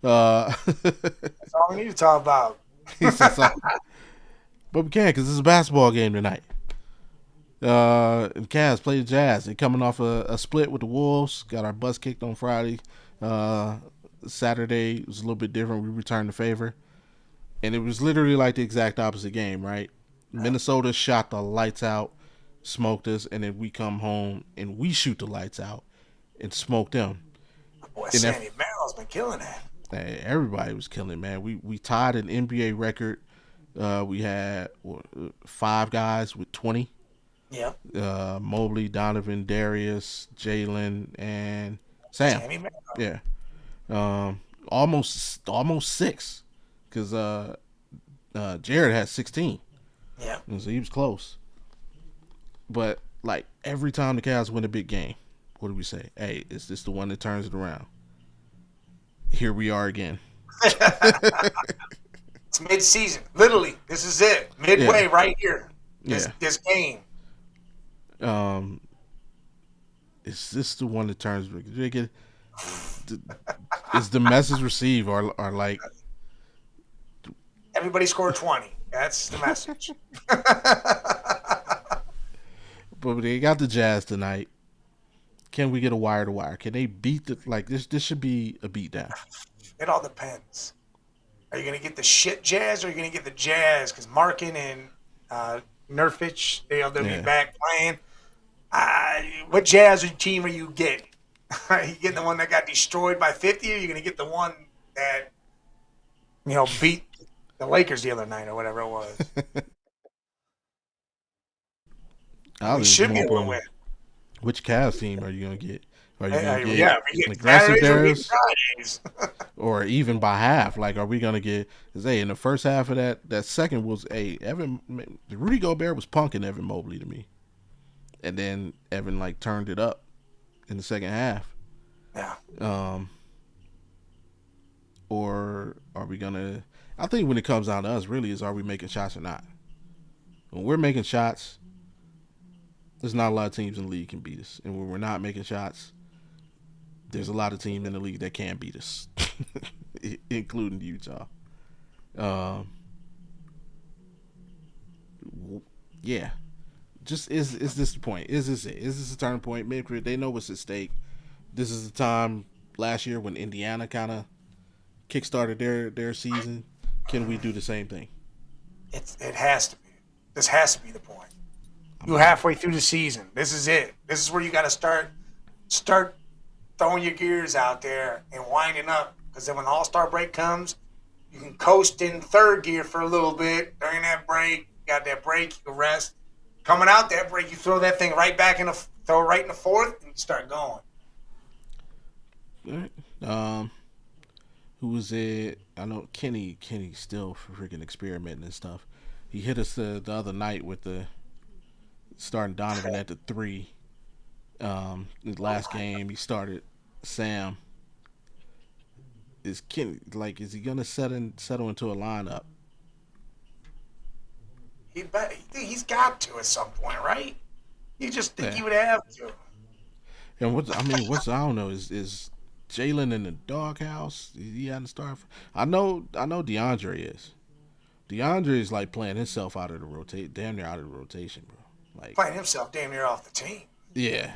That's all we need to talk about. But we can't because it's a basketball game tonight. And Cavs play the Jazz. They're coming off a split with the Wolves. Got our butts kicked on Friday. Saturday was a little bit different. We returned the favor, and it was literally like the exact opposite game, right? Minnesota shot the lights out, smoked us, and then we come home and we shoot the lights out and smoke them. Boy, Sammy Merrill's been killing it. Everybody was killing, man. We tied an NBA record. We had 5 guys with 20. Yeah. Mobley, Donovan, Darius, Jalen, and Sam. Sammy Merrill. Yeah. Almost 6, because Jared had 16. Yeah. And so he was close. But like every time the Cavs win a big game, what do we say? Hey, is this the one that turns it around? Here we are again. It's mid-season. Literally, this is it. Midway, right here. This game. Is this the one that turns? Is the message received or like everybody scored 20? That's the message. But they got the Jazz tonight. Can we get a wire to wire? Can they beat this? This should be a beatdown. It all depends. Are you going to get the shit Jazz or are you going to get the Jazz? Because Markin and Nurkic, they'll be back playing. What Jazz team are you getting? Are you getting the one that got destroyed by 50 or are you going to get the one that, beat the Lakers the other night or whatever it was? We should be able to win. Which Cavs team are you going to get? Are you going to get aggressive Fridays or even by half? Like, are we going to get? Because in the first half of that second was Rudy Gobert was punking Evan Mobley to me, and then Evan turned it up in the second half. Yeah. Or are we gonna? I think when it comes down to us, really, is are we making shots or not? When we're making shots, there's not a lot of teams in the league can beat us, and when we're not making shots, there's a lot of teams in the league that can beat us, including Utah. Yeah. Just is this the point? Is this it? Is this a turning point? Maybe they know what's at stake. This is the time last year when Indiana kind of kickstarted their season. Can we do the same thing? It has to be. This has to be the point. You're halfway through the season. This is it. This is where you got to start throwing your gears out there and winding up. Because then when the All-Star break comes, you can coast in third gear for a little bit. During that break, you got that break, you can rest. Coming out that break, you throw that thing right back throw it right in the fourth, and you start going. All right. Who was it? I know Kenny still freaking experimenting and stuff. He hit us the other night with the starting Donovan at the 3. The last game he started Sam. Is Kenny is he gonna settle into a lineup? He's got to at some point, right? You just think he would have to. And I don't know is Jalen in the doghouse? Is he hadn't started? I know DeAndre is. DeAndre is playing himself out of the rotation, damn near out of the rotation, bro. Playing himself damn near off the team. Yeah.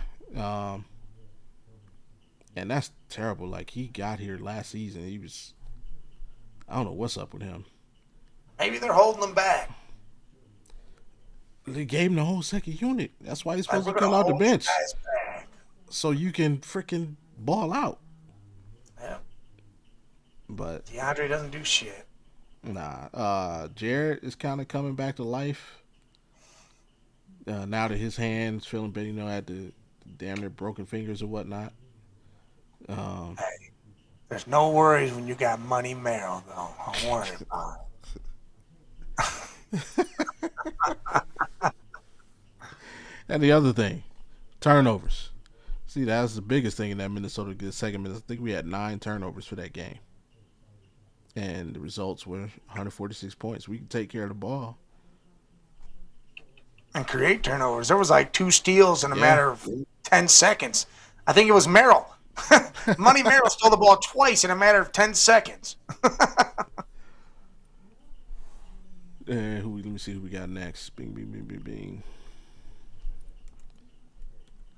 And that's terrible. He got here last season. He was. I don't know what's up with him. Maybe they're holding him back. They gave him the whole second unit. That's why he's supposed to come out the bench. So you can freaking ball out. Yeah. But DeAndre doesn't do shit. Nah. Jared is kind of coming back to life. Now that his hand's feeling better, had the damn near broken fingers or whatnot. Hey, there's no worries when you got Money Merrill, though. Don't worry about it. And the other thing, turnovers. See, that's the biggest thing in that Minnesota segment. I think we had 9 turnovers for that game. And the results were 146 points. We can take care of the ball. And create turnovers. There was 2 steals in a matter of 10 seconds. I think it was Merrill. Money Merrill stole the ball twice in a matter of 10 seconds. Let me see who we got next. Bing, bing, bing, bing, bing.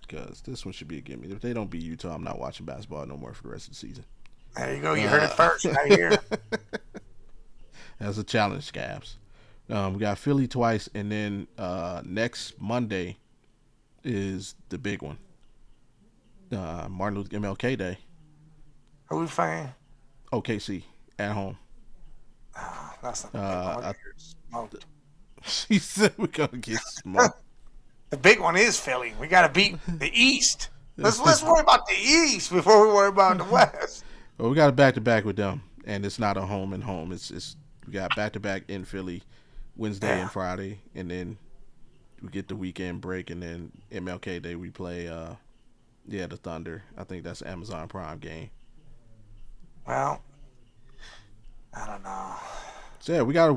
Because this one should be a gimme. If they don't beat Utah, I'm not watching basketball no more for the rest of the season. There you go. You heard it first right here. That's a challenge, Scabs. We got Philly twice, and then next Monday is the big one. Martin Luther MLK Day. Who we playing? OKC at home. That's not the big one. Smoked. She said we're gonna get smoked. The big one is Philly. We got to beat the East. Let's worry about the East before we worry about the West. Well, we got a back-to-back with them, and it's not a home and home. It's we got back-to-back in Philly, Wednesday and Friday, and then we get the weekend break, and then MLK Day we play the Thunder. I think that's an Amazon Prime game. Well, I don't know. So yeah, if we are who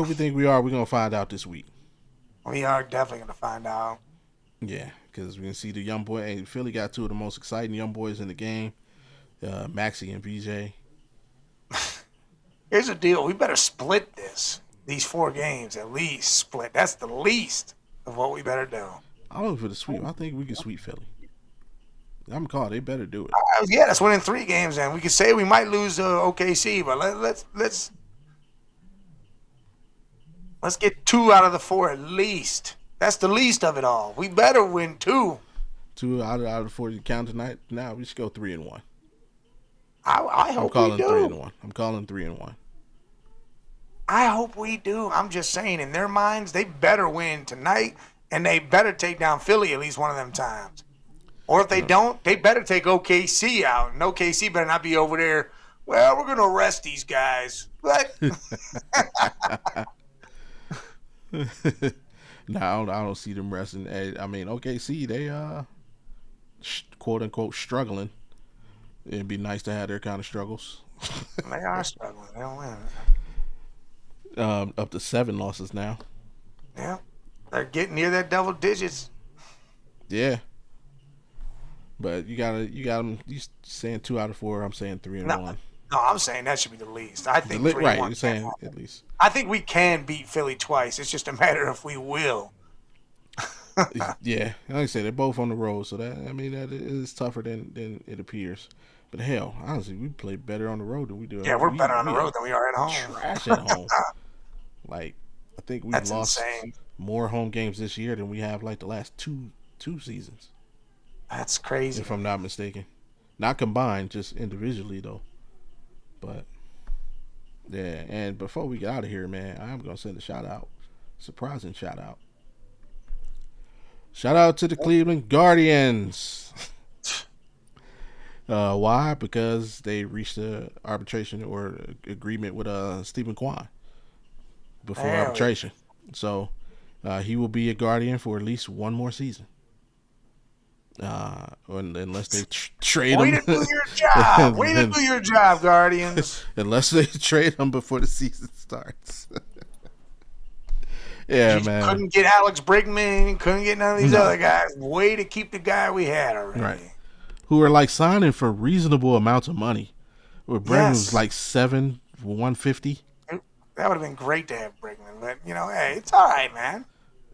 we think we are, we're gonna find out this week. We are definitely gonna find out. Yeah, because we can see the young boy. And Philly got two of the most exciting young boys in the game, Maxey and VJ. Here's the deal: we better split these 4 games at least. Split. That's the least of what we better do. I'm looking for the sweep. I think we can sweep Philly. I'm calling. They better do it. Yeah, that's winning 3 games. And we could say we might lose to OKC, but let's get 2 out of the 4 at least. That's the least of it all. We better win 2. 2 out of the 4 you count tonight. Now we should go 3-1. I hope we do. 3-1. I'm calling 3-1. I hope we do. I'm just saying, in their minds, they better win tonight, and they better take down Philly at least one of them times. Or if they don't, they better take OKC out, and OKC better not be over there. Well, we're gonna arrest these guys. What? No, I don't see them resting. I mean, OKC, they quote unquote struggling. It'd be nice to have their kind of struggles. They are struggling. They don't win. Up to 7 losses now. Yeah, they're getting near that double digits. Yeah, but you got them. You saying 2 out of 4? I'm saying 3-1. No, I'm saying that should be the least. I think 3-1. Right, you're saying at least. I think we can beat Philly twice. It's just a matter if we will. Yeah, like I said, they're both on the road, so that is tougher than it appears. But hell, honestly, we play better on the road than we do. Yeah, we're better on the road than we are at home. Trash at home. Like, I think we lost insane. more home games this year than we have like the last two seasons. That's crazy. If I'm not mistaken. Not combined, just individually though. But yeah, and before we get out of here, man, I'm gonna send a shout out. Surprising shout out. Shout out to the Cleveland Guardians. Why? Because they reached an arbitration or agreement with Stephen Kwan before arbitration. So he will be a Guardian for at least one more season. Unless they trade him. Way to do your job. Way to do your job, Guardians. Unless they trade him before the season starts. Yeah, man. Couldn't get Alex Brigman. Couldn't get none of these other guys. Way to keep the guy we had already. Right. Who are like signing for reasonable amounts of money. Where Brigman was like $7 for $150. That would have been great to have Brigman, but hey, it's all right, man.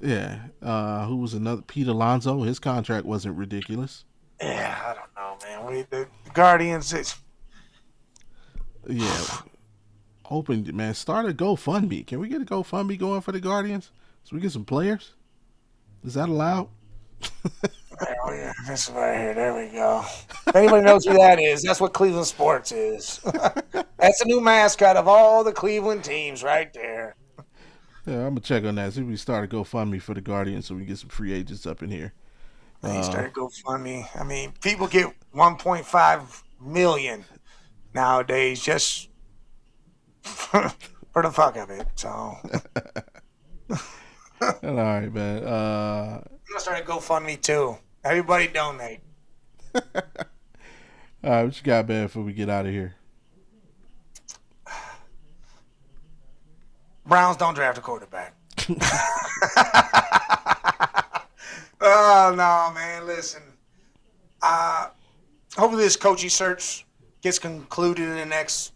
Yeah. Who was another? Pete Alonso. His contract wasn't ridiculous. Yeah, I don't know, man. The Guardians. Yeah. Hoping, man, start a GoFundMe. Can we get a GoFundMe going for the Guardians so we get some players? Is that allowed? Oh yeah, this right here. There we go. If anybody knows who that is, that's what Cleveland Sports is. That's the new mascot of all the Cleveland teams, right there. Yeah, I'm gonna check on that. See if we start a GoFundMe for the Guardians so we can get some free agents up in here. They started GoFundMe. I mean, people get 1.5 million nowadays just for the fuck of it. So, all right, man. I'm gonna start a GoFundMe too. Everybody donate. All right, what you got, man? Before we get out of here, Browns don't draft a quarterback. Oh no, man! Listen, hopefully this coaching search gets concluded in the next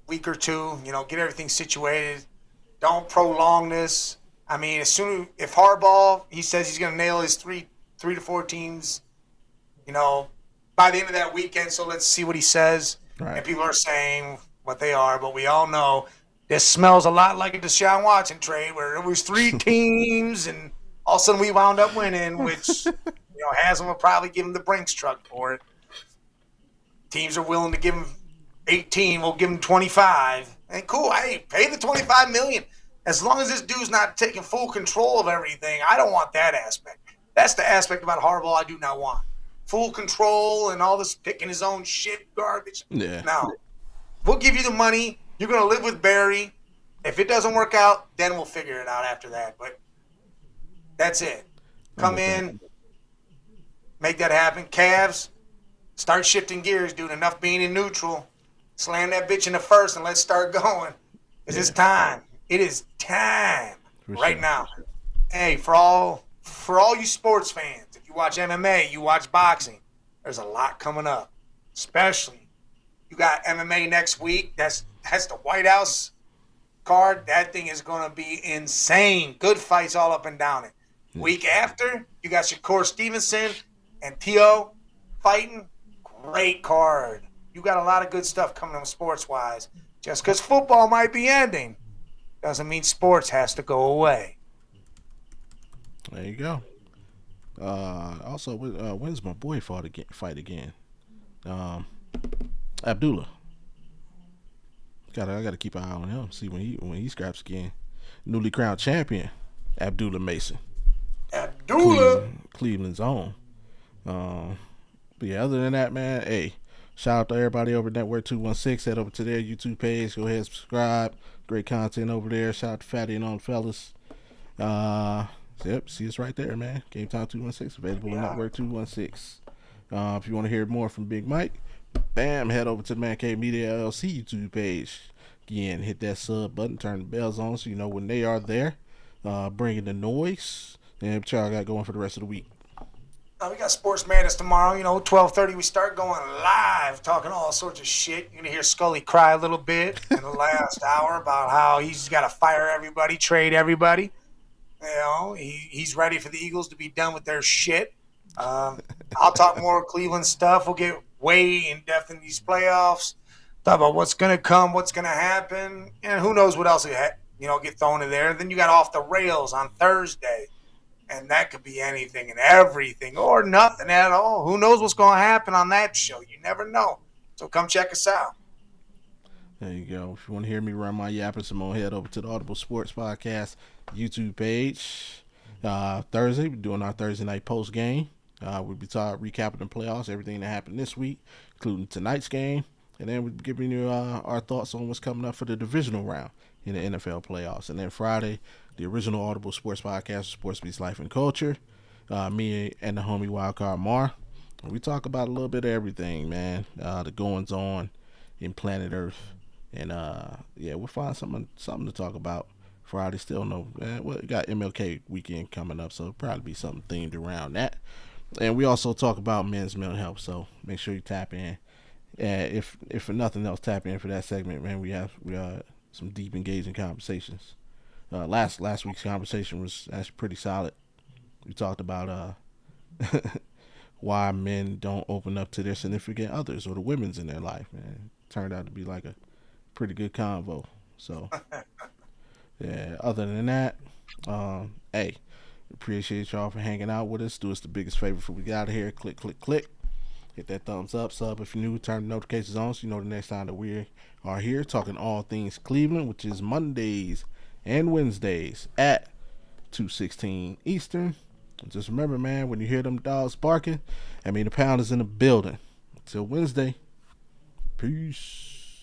week or two. Get everything situated. Don't prolong this. I mean, if Harbaugh, he says he's going to nail his three to four teams, by by the end of that weekend, so let's see what he says. Right. And people are saying what they are, but we all know this smells a lot like a Deshaun Watson trade where it was 3 teams and all of a sudden we wound up winning, which Haslam will probably give him the Brinks truck for it. Teams are willing to give him 18, we'll give him 25. And cool, hey, pay the $25 million. As long as this dude's not taking full control of everything, I don't want that aspect. That's the aspect about Harbaugh I do not want. Full control and all this picking his own shit garbage. Yeah. No. We'll give you the money. You're going to live with Barry. If it doesn't work out, then we'll figure it out after that. But that's it. Come in, make that happen. Cavs, start shifting gears, dude. Enough being in neutral. Slam that bitch in the first and let's start going. Because it's time. It is time now. Hey, for all you sports fans, if you watch MMA, you watch boxing, there's a lot coming up. Especially, you got MMA next week. That's the White House card. That thing is going to be insane. Good fights all up and down it. Week after, you got Shakur Stevenson and T.O. fighting. Great card. You got a lot of good stuff coming up sports-wise. Just because football might be ending doesn't mean sports has to go away. There you go. Also, when's my boy fight again? Abdullah. I gotta keep an eye on him. See when he scraps again. Newly crowned champion, Abdullah Mason. Abdullah, Cleveland's own. But yeah, other than that, man, hey, shout out to everybody over at Network 216. Head over to their YouTube page. Go ahead and subscribe. Great content over there. Shout out to Fatty and on fellas. Yep, see us right there, man. GameTime216 available on Network 216. If you want to hear more from Big Mike, bam, head over to the Man Cave Media LLC YouTube page. Again, hit that sub button, turn the bells on so you know when they are there. Bringing the noise. And what y'all got going for the rest of the week? We got Sports Madness tomorrow. 12:30 we start going live, talking all sorts of shit. You're going to hear Scully cry a little bit in the last hour about how he's got to fire everybody, trade everybody. He's ready for the Eagles to be done with their shit. I'll talk more Cleveland stuff. We'll get way in depth in these playoffs. Talk about what's going to come, what's going to happen, and who knows what else get thrown in there. Then you got Off the Rails on Thursday, and that could be anything and everything or nothing at all. Who knows what's going to happen on that show? You never know. So come check us out. There you go. If you want to hear me run my yapping some more, head over to the Audible Sports Podcast YouTube page. Thursday, we're doing our Thursday night post game. We'll be recapping the playoffs, everything that happened this week, including tonight's game. And then we'll be giving you our thoughts on what's coming up for the divisional round in the NFL playoffs. And then Friday, the original Audible Sports Podcast, Sports Beats Life and Culture. Me and the homie WildCard Mar. We talk about a little bit of everything, man. The goings on in planet Earth. And we'll find something to talk about. Friday, still no. We got MLK weekend coming up, so it'll probably be something themed around that. And we also talk about men's mental health, so make sure you tap in. If for nothing else, tap in for that segment, man. We have some deep, engaging conversations. Last week's conversation was actually pretty solid. We talked about why men don't open up to their significant others or the women's in their life, man. Turned out to be like a pretty good convo. So, yeah, other than that, hey, appreciate y'all for hanging out with us. Do us the biggest favor before we get out of here. Click. Hit that thumbs up, sub if you're new, turn the notifications on so you know the next time that we are here talking all things Cleveland, which is Mondays and Wednesdays at 2:16 Eastern. And just remember, man, when you hear them dogs barking, the pound is in the building. Until Wednesday, peace.